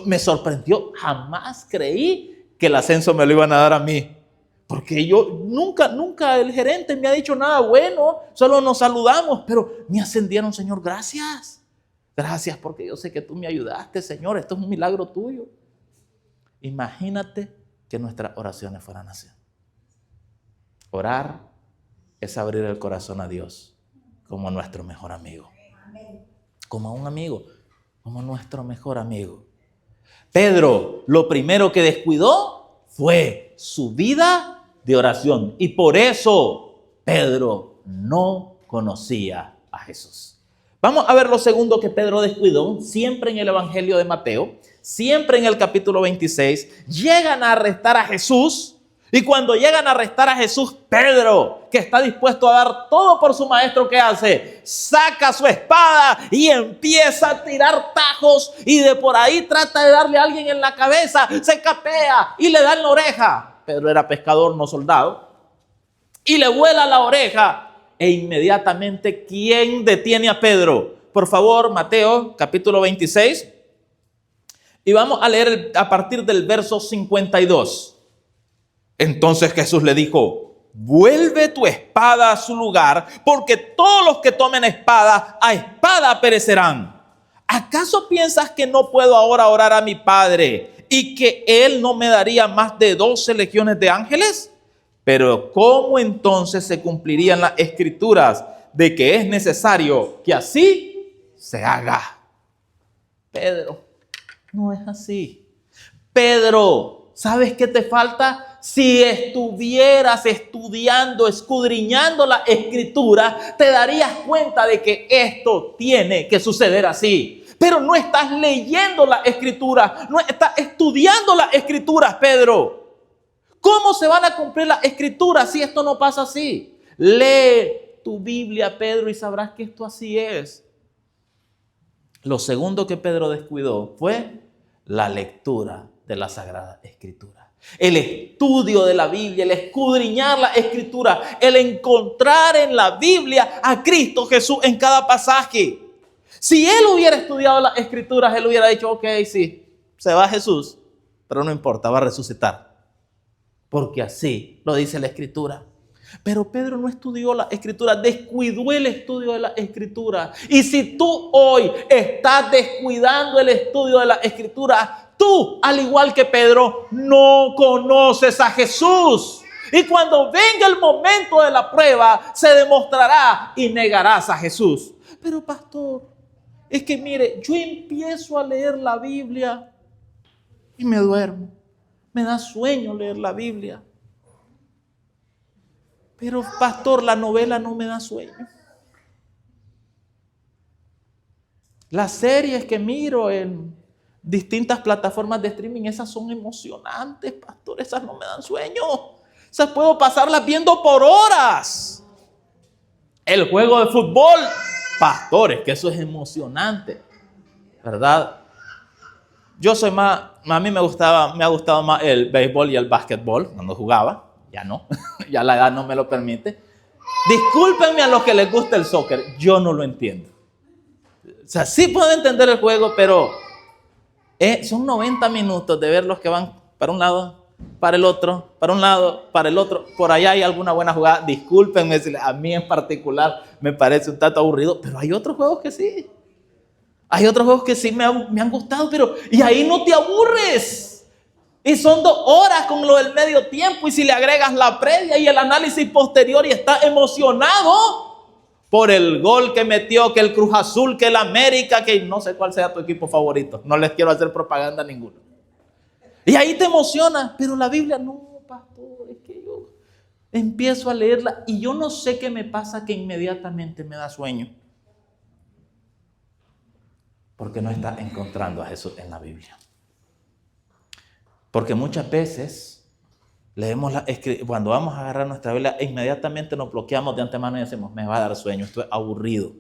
Me sorprendió, jamás creí que el ascenso me lo iban a dar a mí. Porque yo nunca el gerente me ha dicho nada bueno, solo nos saludamos, pero me ascendieron, Señor, gracias. Gracias porque yo sé que tú me ayudaste, Señor. Esto es un milagro tuyo. Imagínate que nuestras oraciones fueran así. Orar es abrir el corazón a Dios como nuestro mejor amigo. Como un amigo, como nuestro mejor amigo. Pedro, lo primero que descuidó fue su vida de oración. Y por eso Pedro no conocía a Jesús. Vamos a ver lo segundo que Pedro descuidó, siempre en el Evangelio de Mateo, siempre en el capítulo 26, llegan a arrestar a Jesús y cuando llegan a arrestar a Jesús, Pedro, que está dispuesto a dar todo por su maestro, ¿qué hace? Saca su espada y empieza a tirar tajos y de por ahí trata de darle a alguien en la cabeza, se capea y le da en la oreja. Pedro era pescador, no soldado, y le vuela la oreja. E inmediatamente, ¿quién detiene a Pedro? Por favor, Mateo, capítulo 26. Y vamos a leer a partir del verso 52. Entonces Jesús le dijo: vuelve tu espada a su lugar, porque todos los que tomen espada, a espada perecerán. ¿Acaso piensas que no puedo ahora orar a mi Padre y que Él no me daría más de 12 legiones de ángeles? Pero ¿cómo entonces se cumplirían las escrituras de que es necesario que así se haga? Pedro, no es así. Pedro, ¿sabes qué te falta? Si estuvieras estudiando, escudriñando la escritura, te darías cuenta de que esto tiene que suceder así. Pero no estás leyendo la escritura, no estás estudiando las escrituras, Pedro. ¿Cómo se van a cumplir las escrituras si esto no pasa así? Lee tu Biblia, Pedro, y sabrás que esto así es. Lo segundo que Pedro descuidó fue la lectura de la Sagrada Escritura. El estudio de la Biblia, el escudriñar la Escritura, el encontrar en la Biblia a Cristo Jesús en cada pasaje. Si él hubiera estudiado las Escrituras, él hubiera dicho: ok, sí, se va Jesús, pero no importa, va a resucitar. Porque así lo dice la Escritura. Pero Pedro no estudió la Escritura, descuidó el estudio de la Escritura. Y si tú hoy estás descuidando el estudio de la Escritura, tú, al igual que Pedro, no conoces a Jesús. Y cuando venga el momento de la prueba, se demostrará y negarás a Jesús. Pero pastor, es que mire, yo empiezo a leer la Biblia y me duermo. Me da sueño leer la Biblia. Pero pastor, la novela no me da sueño. Las series que miro en distintas plataformas de streaming, esas son emocionantes, pastor. Esas no me dan sueño. Esas puedo pasarlas viendo por horas. El juego de fútbol, pastores, que eso es emocionante, ¿verdad? Yo soy más, a mí me ha gustado más el béisbol y el básquetbol cuando jugaba. Ya no, ya la edad no me lo permite. Discúlpenme a los que les gusta el soccer, yo no lo entiendo. O sea, sí puedo entender el juego, pero son 90 minutos de ver los que van para un lado, para el otro, para un lado, para el otro. Por allá hay alguna buena jugada. Discúlpenme si a mí en particular me parece un tanto aburrido, pero hay otros juegos que sí. Hay otros juegos que sí me han gustado, pero y ahí no te aburres. Y son 2 horas con lo del medio tiempo, y si le agregas la previa y el análisis posterior, y estás emocionado por el gol que metió, que el Cruz Azul, que el América, que no sé cuál sea tu equipo favorito. No les quiero hacer propaganda a ninguno. Y ahí te emociona, pero la Biblia no, pastor, es que yo empiezo a leerla y yo no sé qué me pasa que inmediatamente me da sueño. Porque no estás encontrando a Jesús en la Biblia. Porque muchas veces leemos cuando vamos a agarrar nuestra Biblia, inmediatamente nos bloqueamos de antemano y decimos: me va a dar sueño, esto es aburrido.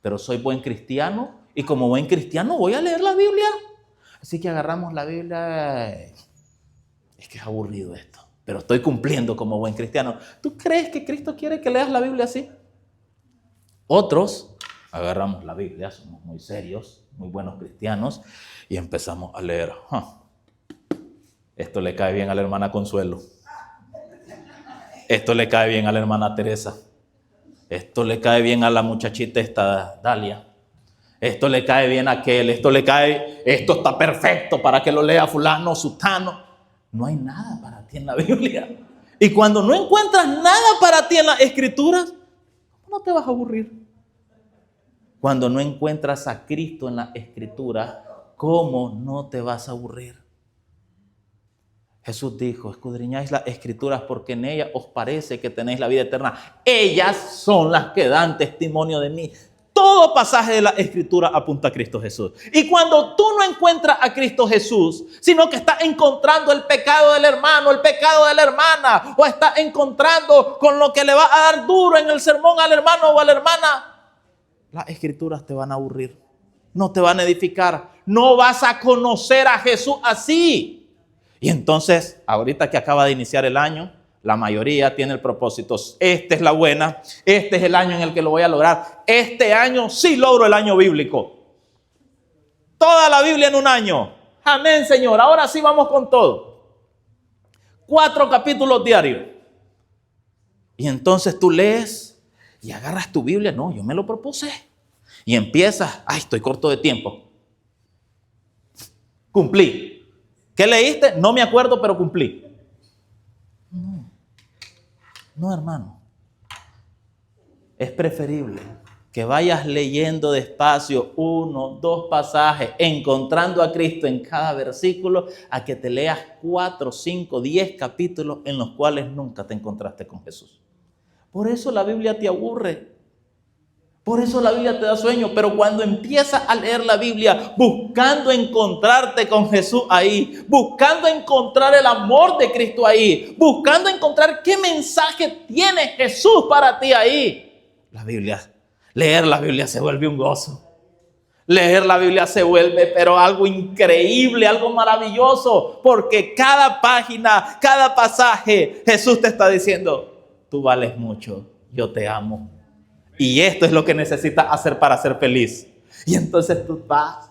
Pero soy buen cristiano y como buen cristiano voy a leer la Biblia. Así que agarramos la Biblia. Es que es aburrido esto, pero estoy cumpliendo como buen cristiano. ¿Tú crees que Cristo quiere que leas la Biblia así? Otros agarramos la Biblia, somos muy serios, muy buenos cristianos, y empezamos a leer. Esto le cae bien a la hermana Consuelo. Esto le cae bien a la hermana Teresa. Esto le cae bien a la muchachita esta Dalia. Esto le cae bien a aquel. Esto está perfecto para que lo lea fulano, sutano. No hay nada para ti en la Biblia. Y cuando no encuentras nada para ti en las Escrituras, ¿cómo no te vas a aburrir? Cuando no encuentras a Cristo en las Escrituras, ¿cómo no te vas a aburrir? Jesús dijo: escudriñáis las Escrituras porque en ellas os parece que tenéis la vida eterna. Ellas son las que dan testimonio de mí. Todo pasaje de la Escritura apunta a Cristo Jesús. Y cuando tú no encuentras a Cristo Jesús, sino que estás encontrando el pecado del hermano, el pecado de la hermana, o estás encontrando con lo que le va a dar duro en el sermón al hermano o a la hermana, las Escrituras te van a aburrir, no te van a edificar, no vas a conocer a Jesús así. Y entonces, ahorita que acaba de iniciar el año, la mayoría tiene el propósito: esta es la buena, este es el año en el que lo voy a lograr. Este año sí logro el año bíblico. Toda la Biblia en un año. Amén, Señor. Ahora sí vamos con todo. 4 capítulos diarios. Y entonces tú lees y agarras tu Biblia. No, yo me lo propuse. Y empiezas, ay, estoy corto de tiempo. Cumplí. ¿Qué leíste? No me acuerdo, pero cumplí. No, hermano. Es preferible que vayas leyendo despacio 1, 2 pasajes, encontrando a Cristo en cada versículo, a que te leas 4, 5, 10 capítulos en los cuales nunca te encontraste con Jesús. Por eso la Biblia te aburre. Por eso la Biblia te da sueño. Pero cuando empiezas a leer la Biblia buscando encontrarte con Jesús ahí, buscando encontrar el amor de Cristo ahí, buscando encontrar qué mensaje tiene Jesús para ti ahí, leer la Biblia se vuelve un gozo. Leer la Biblia se vuelve, pero algo increíble, algo maravilloso, porque cada página, cada pasaje, Jesús te está diciendo, tú vales mucho, yo te amo. Y esto es lo que necesitas hacer para ser feliz. Y entonces tú vas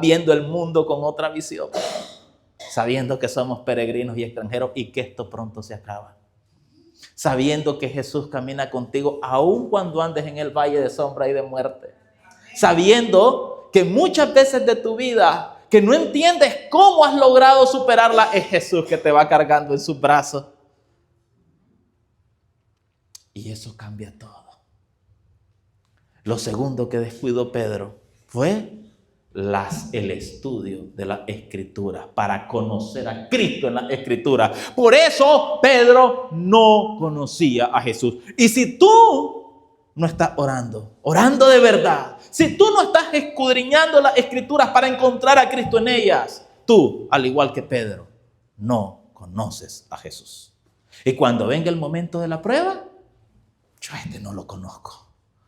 viendo el mundo con otra visión, sabiendo que somos peregrinos y extranjeros y que esto pronto se acaba. Sabiendo que Jesús camina contigo aun cuando andes en el valle de sombra y de muerte. Sabiendo que muchas veces de tu vida que no entiendes cómo has logrado superarla, es Jesús que te va cargando en sus brazos. Y eso cambia todo. Lo segundo que descuidó Pedro fue el estudio de las Escrituras, para conocer a Cristo en las Escrituras. Por eso Pedro no conocía a Jesús. Y si tú no estás orando de verdad, si tú no estás escudriñando las Escrituras para encontrar a Cristo en ellas, tú, al igual que Pedro, no conoces a Jesús. Y cuando venga el momento de la prueba, yo no lo conozco.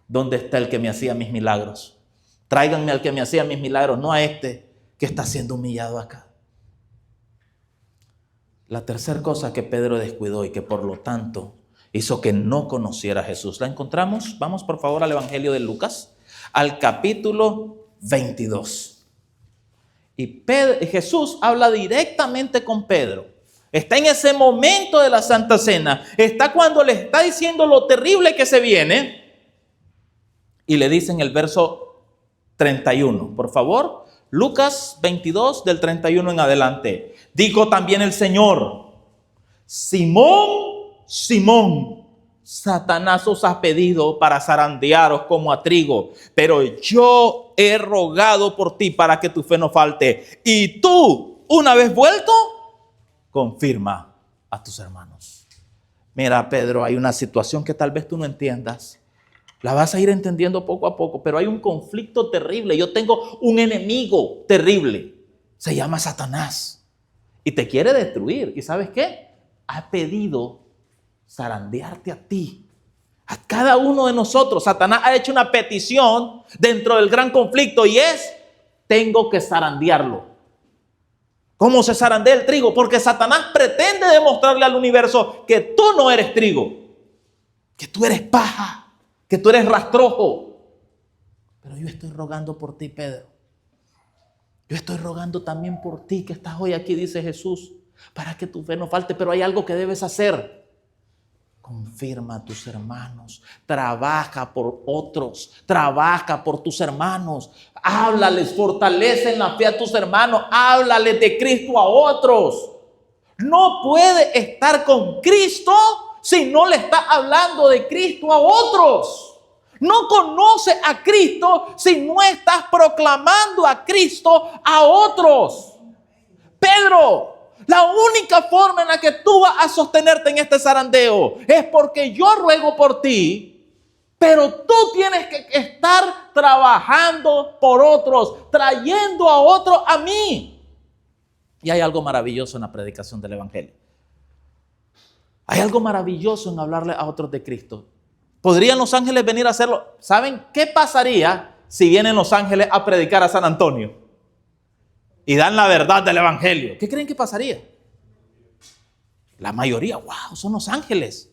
¿Dónde está el que me hacía mis milagros? Tráiganme al que me hacía mis milagros, no a este que está siendo humillado acá. La tercera cosa que Pedro descuidó y que por lo tanto hizo que no conociera a Jesús, la encontramos. Vamos por favor al Evangelio de Lucas, al capítulo 22. Y Jesús habla directamente con Pedro. Está en ese momento de la Santa Cena. Está cuando le está diciendo lo terrible que se viene. Y le dice en el verso 31, por favor, Lucas 22 del 31 en adelante. Dijo también el Señor: Simón, Simón, Satanás os ha pedido para zarandearos como a trigo, pero yo he rogado por ti para que tu fe no falte. Y tú, una vez vuelto, confirma a tus hermanos. Mira, Pedro, hay una situación que tal vez tú no entiendas. La vas a ir entendiendo poco a poco, pero hay un conflicto terrible. Yo tengo un enemigo terrible. Se llama Satanás. Y te quiere destruir. ¿Y sabes qué? Ha pedido zarandearte a ti. A cada uno de nosotros. Satanás ha hecho una petición dentro del gran conflicto y es: tengo que zarandearlo. ¿Cómo se zarandea el trigo? Porque Satanás pretende demostrarle al universo que tú no eres trigo, que tú eres paja, que tú eres rastrojo. Pero yo estoy rogando por ti, Pedro. Yo estoy rogando también por ti que estás hoy aquí, dice Jesús, para que tu fe no falte. Pero hay algo que debes hacer. Confirma a tus hermanos. Trabaja por otros. Trabaja por tus hermanos. Háblales, fortalece en la fe a tus hermanos. Háblales de Cristo a otros. No puede estar con Cristo si no le está hablando de Cristo a otros. No conoce a Cristo si no estás proclamando a Cristo a otros. Pedro, la única forma en la que tú vas a sostenerte en este zarandeo es porque yo ruego por ti, pero tú tienes que estar trabajando por otros, trayendo a otros a mí. Y hay algo maravilloso en la predicación del Evangelio. Hay algo maravilloso en hablarle a otros de Cristo. ¿Podrían los ángeles venir a hacerlo? ¿Saben qué pasaría si vienen los ángeles a predicar a San Antonio y dan la verdad del Evangelio? ¿Qué creen que pasaría? La mayoría, wow, son los ángeles.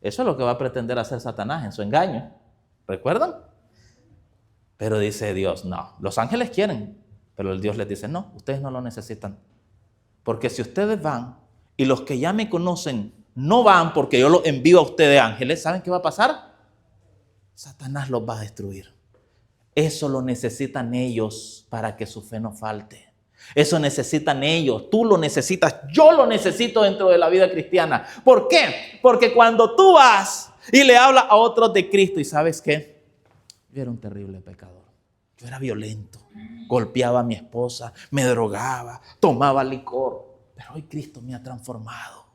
Eso es lo que va a pretender hacer Satanás en su engaño. ¿Recuerdan? Pero dice Dios, no, los ángeles quieren, pero el Dios les dice, no, ustedes no lo necesitan. Porque si ustedes van y los que ya me conocen no van porque yo los envío a ustedes ángeles, ¿saben qué va a pasar? Satanás los va a destruir. Eso lo necesitan ellos para que su fe no falte. Eso necesitan ellos, tú lo necesitas, yo lo necesito dentro de la vida cristiana. ¿Por qué? Porque cuando tú vas y le hablas a otros de Cristo, y ¿sabes qué? Yo era un terrible pecador, yo era violento, golpeaba a mi esposa, me drogaba, tomaba licor, pero hoy Cristo me ha transformado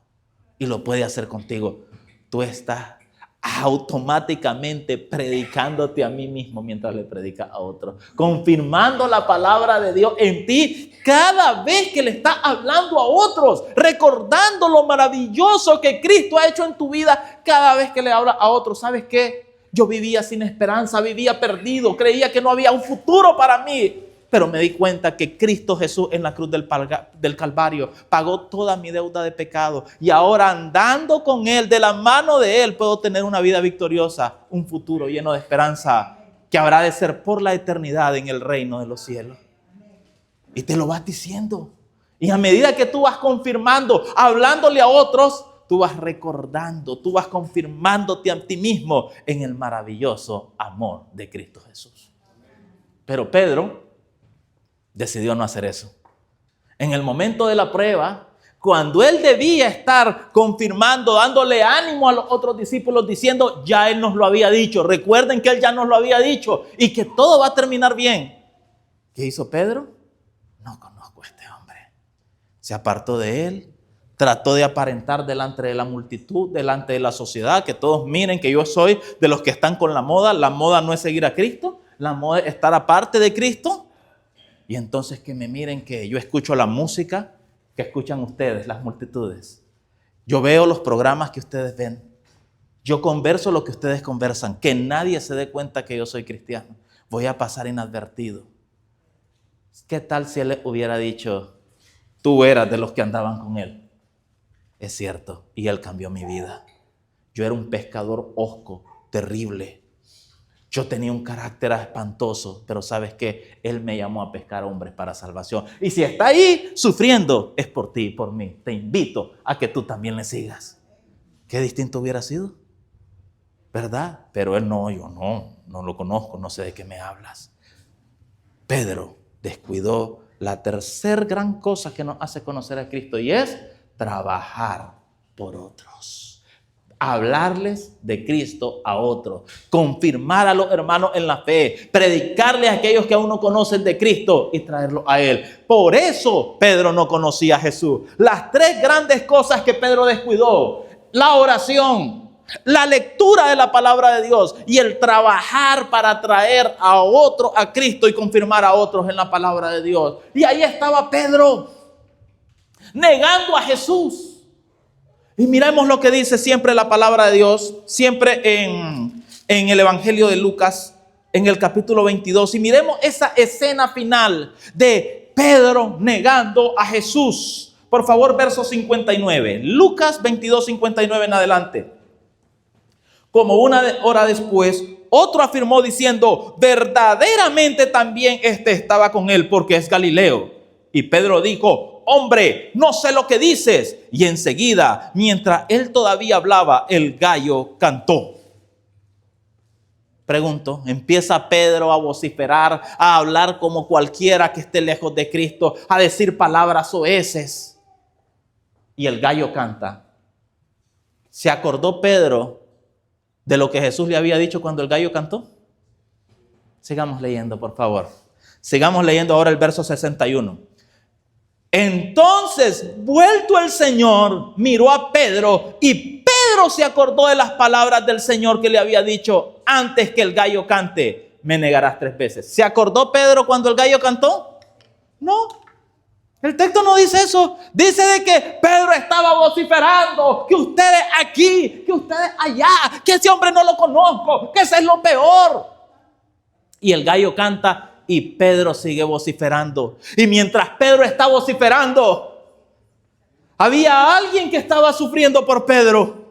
y lo puede hacer contigo. Tú estás automáticamente predicándote a mí mismo mientras le predicas a otros, confirmando la palabra de Dios en ti cada vez que le estás hablando a otros, recordando lo maravilloso que Cristo ha hecho en tu vida cada vez que le hablas a otros. ¿Sabes qué? Yo vivía sin esperanza, vivía perdido, creía que no había un futuro para mí. Pero me di cuenta que Cristo Jesús en la cruz del Calvario pagó toda mi deuda de pecado. Y ahora andando con Él, de la mano de Él, puedo tener una vida victoriosa, un futuro lleno de esperanza que habrá de ser por la eternidad en el reino de los cielos. Y te lo vas diciendo. Y a medida que tú vas confirmando, hablándole a otros, tú vas recordando, tú vas confirmándote a ti mismo en el maravilloso amor de Cristo Jesús. Pero Pedro decidió no hacer eso. En el momento de la prueba, cuando él debía estar confirmando, dándole ánimo a los otros discípulos, diciendo, ya él nos lo había dicho. Recuerden que él ya nos lo había dicho y que todo va a terminar bien. ¿Qué hizo Pedro? No conozco a este hombre. Se apartó de él, trató de aparentar delante de la multitud, delante de la sociedad, que todos miren que yo soy de los que están con la moda. La moda no es seguir a Cristo, la moda es estar aparte de Cristo. Y entonces que me miren que yo escucho la música que escuchan ustedes, las multitudes. Yo veo los programas que ustedes ven. Yo converso lo que ustedes conversan. Que nadie se dé cuenta que yo soy cristiano. Voy a pasar inadvertido. ¿Qué tal si él hubiera dicho, tú eras de los que andaban con él? Es cierto, y él cambió mi vida. Yo era un pescador hosco, terrible. Yo tenía un carácter espantoso, pero ¿sabes qué? Él me llamó a pescar hombres para salvación. Y si está ahí sufriendo, es por ti y por mí. Te invito a que tú también le sigas. ¿Qué distinto hubiera sido? ¿Verdad? Pero él no, yo no lo conozco, no sé de qué me hablas. Pedro descuidó la tercer gran cosa que nos hace conocer a Cristo y es trabajar por otros. Hablarles de Cristo a otros, confirmar a los hermanos en la fe, predicarles a aquellos que aún no conocen de Cristo y traerlos a Él. Por eso Pedro no conocía a Jesús. Las tres grandes cosas que Pedro descuidó: la oración, la lectura de la palabra de Dios y el trabajar para traer a otros a Cristo y confirmar a otros en la palabra de Dios. Y ahí estaba Pedro, negando a Jesús. Y miremos lo que dice siempre la palabra de Dios, siempre en el Evangelio de Lucas, en el capítulo 22. Y miremos esa escena final de Pedro negando a Jesús. Por favor, verso 59. Lucas 22, 59 en adelante. Como una hora después, otro afirmó diciendo, verdaderamente también este estaba con él porque es Galileo. Y Pedro dijo, hombre, no sé lo que dices. Y enseguida, mientras él todavía hablaba, el gallo cantó. Pregunto, ¿empieza Pedro a vociferar, a hablar como cualquiera que esté lejos de Cristo, a decir palabras soeces? Y el gallo canta. ¿Se acordó Pedro de lo que Jesús le había dicho cuando el gallo cantó? Sigamos leyendo, por favor. Sigamos leyendo ahora el verso 61. Entonces, vuelto el Señor, miró a Pedro y Pedro se acordó de las palabras del Señor que le había dicho antes que el gallo cante, me negarás 3 veces. ¿Se acordó Pedro cuando el gallo cantó? No, el texto no dice eso. Dice de que Pedro estaba vociferando, que ustedes aquí, que ustedes allá, que ese hombre no lo conozco, que ese es lo peor. Y el gallo canta y Pedro sigue vociferando. Y mientras Pedro está vociferando, había alguien que estaba sufriendo por Pedro.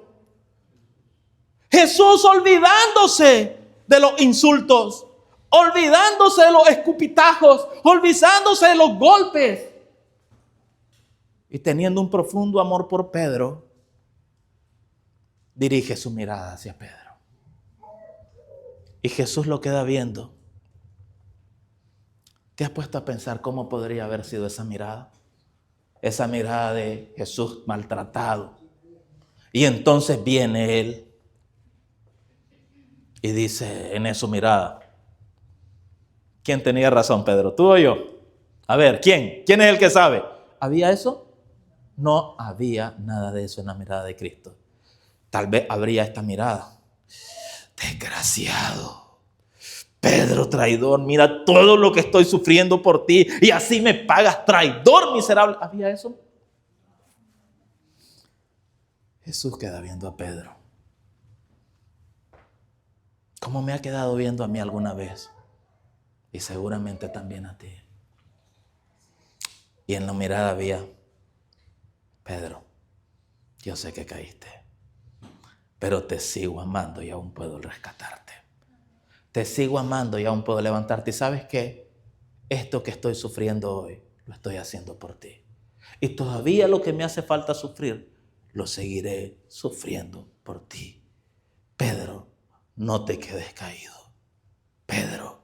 Jesús olvidándose de los insultos, olvidándose de los escupitajos, olvidándose de los golpes. Y teniendo un profundo amor por Pedro, dirige su mirada hacia Pedro. Y Jesús lo queda viendo. ¿Te has puesto a pensar cómo podría haber sido esa mirada? Esa mirada de Jesús maltratado. Y entonces viene Él y dice en su mirada, ¿quién tenía razón, Pedro? ¿Tú o yo? A ver, ¿quién? ¿Quién es el que sabe? ¿Había eso? No había nada de eso en la mirada de Cristo. Tal vez habría esta mirada. Desgraciado, Pedro, traidor, mira todo lo que estoy sufriendo por ti y así me pagas, traidor miserable. ¿Había eso? Jesús queda viendo a Pedro. ¿Cómo me ha quedado viendo a mí alguna vez? Y seguramente también a ti. Y en la mirada había, Pedro, yo sé que caíste, pero te sigo amando y aún puedo rescatarte. Te sigo amando y aún puedo levantarte. ¿Y sabes qué? Esto que estoy sufriendo hoy, lo estoy haciendo por ti. Y todavía lo que me hace falta sufrir, lo seguiré sufriendo por ti. Pedro, no te quedes caído. Pedro,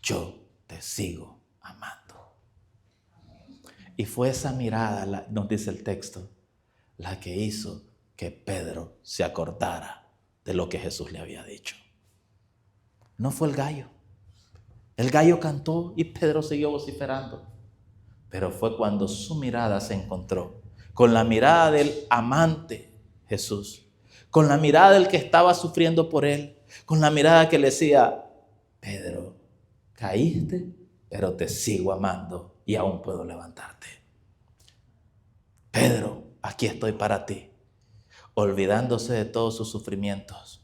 yo te sigo amando. Y fue esa mirada, nos dice el texto, la que hizo que Pedro se acordara de lo que Jesús le había dicho. No fue el gallo. El gallo cantó y Pedro siguió vociferando. Pero fue cuando su mirada se encontró con la mirada del amante Jesús, con la mirada del que estaba sufriendo por él, con la mirada que le decía, Pedro, caíste, pero te sigo amando y aún puedo levantarte. Pedro, aquí estoy para ti. Olvidándose de todos sus sufrimientos.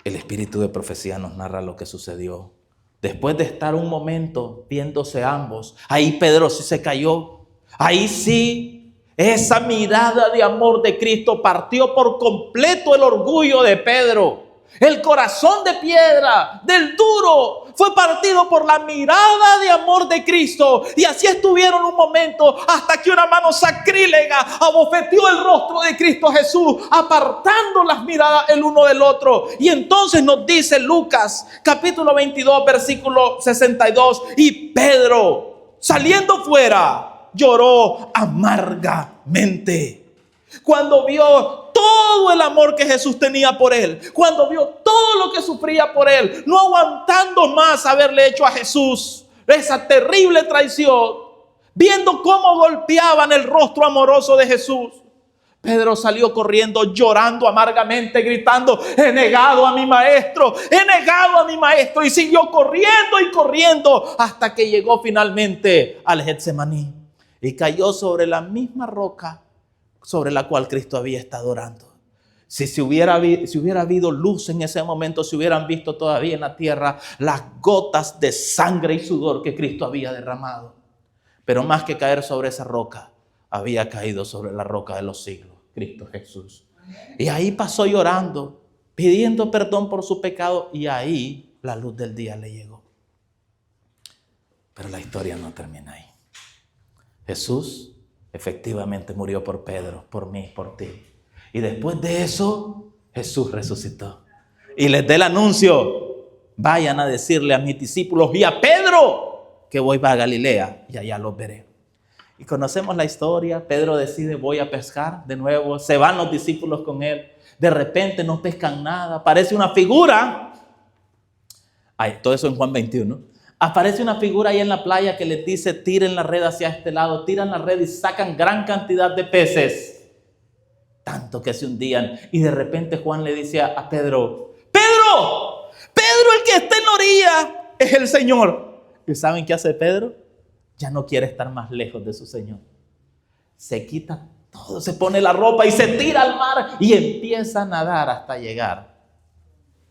El espíritu de profecía nos narra lo que sucedió. Después de estar un momento viéndose ambos, ahí Pedro sí se cayó. Ahí sí, esa mirada de amor de Cristo partió por completo el orgullo de Pedro. El corazón de piedra, del duro, fue partido por la mirada de amor de Cristo. Y así estuvieron un momento hasta que una mano sacrílega abofeteó el rostro de Cristo Jesús, apartando las miradas el uno del otro. Y entonces nos dice Lucas, capítulo 22, versículo 62. Y Pedro, saliendo fuera, lloró amargamente. Cuando vio todo el amor que Jesús tenía por él, cuando vio todo lo que sufría por él, no aguantando más haberle hecho a Jesús esa terrible traición, viendo cómo golpeaban el rostro amoroso de Jesús, Pedro salió corriendo, llorando amargamente, gritando, he negado a mi maestro, he negado a mi maestro, y siguió corriendo y corriendo hasta que llegó finalmente al Getsemaní y cayó sobre la misma roca sobre la cual Cristo había estado orando. Si hubiera habido luz en ese momento, si hubieran visto todavía en la tierra las gotas de sangre y sudor que Cristo había derramado. Pero más que caer sobre esa roca, había caído sobre la roca de los siglos, Cristo Jesús. Y ahí pasó llorando, pidiendo perdón por su pecado, y ahí la luz del día le llegó. Pero la historia no termina ahí. Jesús efectivamente murió por Pedro, por mí, por ti. Y después de eso, Jesús resucitó. Y les dé el anuncio, vayan a decirle a mis discípulos y a Pedro que voy para Galilea y allá los veré. Y conocemos la historia. Pedro decide, voy a pescar de nuevo. Se van los discípulos con él. De repente no pescan nada. Aparece una figura. Todo eso en Juan 21. Aparece una figura ahí en la playa que les dice, tiren la red hacia este lado, tiran la red y sacan gran cantidad de peces. Tanto que se hundían. Y de repente Juan le dice a Pedro, Pedro, el que está en la orilla es el Señor. ¿Y saben qué hace Pedro? Ya no quiere estar más lejos de su Señor. Se quita todo, se pone la ropa y se tira al mar y empieza a nadar hasta llegar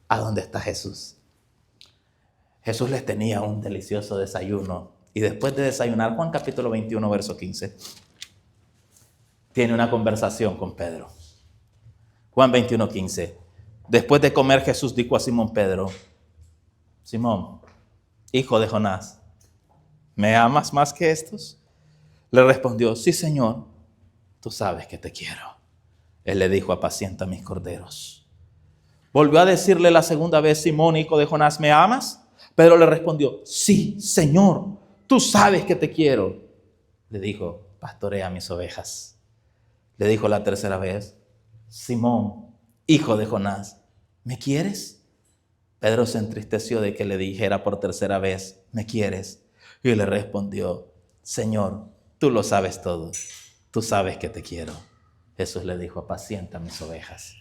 a donde está Jesús. Jesús les tenía un delicioso desayuno y después de desayunar, Juan capítulo 21, verso 15, tiene una conversación con Pedro. Juan 21, 15. Después de comer, Jesús dijo a Simón Pedro, Simón, hijo de Jonás, ¿me amas más que estos? Le respondió, sí, Señor, tú sabes que te quiero. Él le dijo, apacienta mis corderos. Volvió a decirle la segunda vez, Simón, hijo de Jonás, ¿me amas? Pedro le respondió, sí, Señor, tú sabes que te quiero. Le dijo, pastorea mis ovejas. Le dijo la tercera vez, Simón, hijo de Jonás, ¿me quieres? Pedro se entristeció de que le dijera por tercera vez, ¿me quieres? Y le respondió, Señor, tú lo sabes todo, tú sabes que te quiero. Jesús le dijo, apacienta mis ovejas.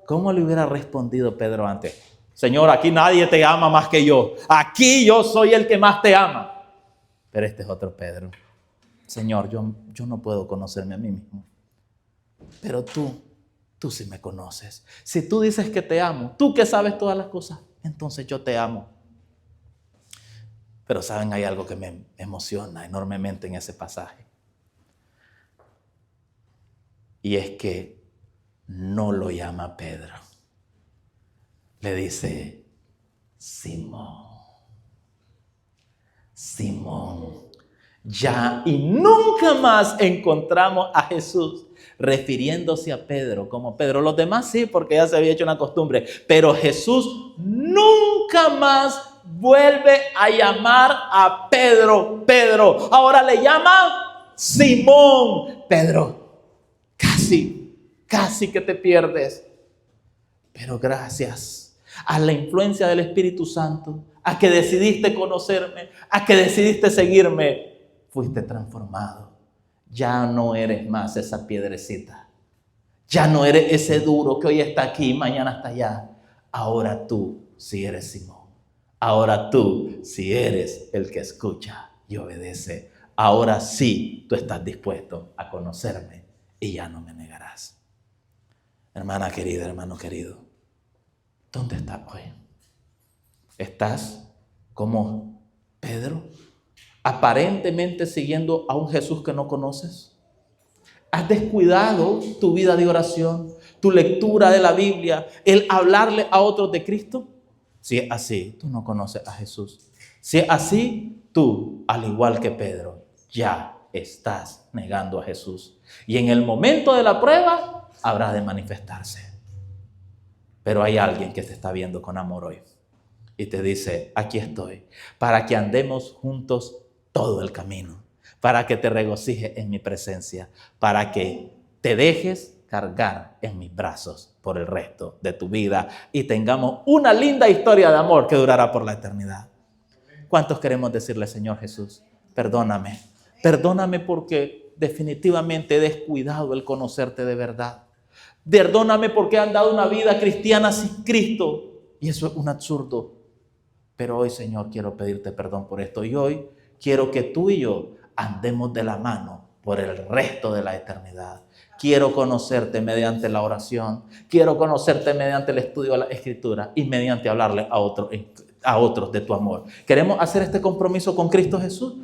¿Cómo le hubiera respondido Pedro antes? Señor, aquí nadie te ama más que yo. Aquí yo soy el que más te ama. Pero este es otro Pedro. Señor, yo no puedo conocerme a mí mismo. Pero tú sí me conoces. Si tú dices que te amo, tú que sabes todas las cosas, entonces yo te amo. Pero saben, hay algo que me emociona enormemente en ese pasaje. Y es que no lo llama Pedro. Le dice, Simón. Simón. Ya y nunca más encontramos a Jesús refiriéndose a Pedro como Pedro. Los demás sí, porque ya se había hecho una costumbre. Pero Jesús nunca más vuelve a llamar a Pedro, Pedro. Ahora le llama Simón. Pedro, casi que te pierdes. Pero gracias a la influencia del Espíritu Santo, a que decidiste conocerme, a que decidiste seguirme, fuiste transformado. Ya no eres más esa piedrecita. Ya no eres ese duro que hoy está aquí y mañana está allá. Ahora tú sí eres Simón. Ahora tú sí eres el que escucha y obedece. Ahora sí tú estás dispuesto a conocerme y ya no me negarás. Hermana querida, hermano querido, ¿dónde estás hoy? ¿Estás como Pedro, aparentemente siguiendo a un Jesús que no conoces? ¿Has descuidado tu vida de oración, tu lectura de la Biblia, el hablarle a otros de Cristo? Si es así, tú no conoces a Jesús. Si es así, tú, al igual que Pedro, ya estás negando a Jesús. Y en el momento de la prueba, habrá de manifestarse. Pero hay alguien que te está viendo con amor hoy y te dice, aquí estoy, para que andemos juntos todo el camino, para que te regocijes en mi presencia, para que te dejes cargar en mis brazos por el resto de tu vida y tengamos una linda historia de amor que durará por la eternidad. ¿Cuántos queremos decirle, Señor Jesús, perdóname? Perdóname porque definitivamente he descuidado el conocerte de verdad. Perdóname porque he andado una vida cristiana sin Cristo. Y eso es un absurdo. Pero hoy, Señor, quiero pedirte perdón por esto. Y hoy quiero que tú y yo andemos de la mano por el resto de la eternidad. Quiero conocerte mediante la oración. Quiero conocerte mediante el estudio de la Escritura y mediante hablarle a otros de tu amor. ¿Queremos hacer este compromiso con Cristo Jesús?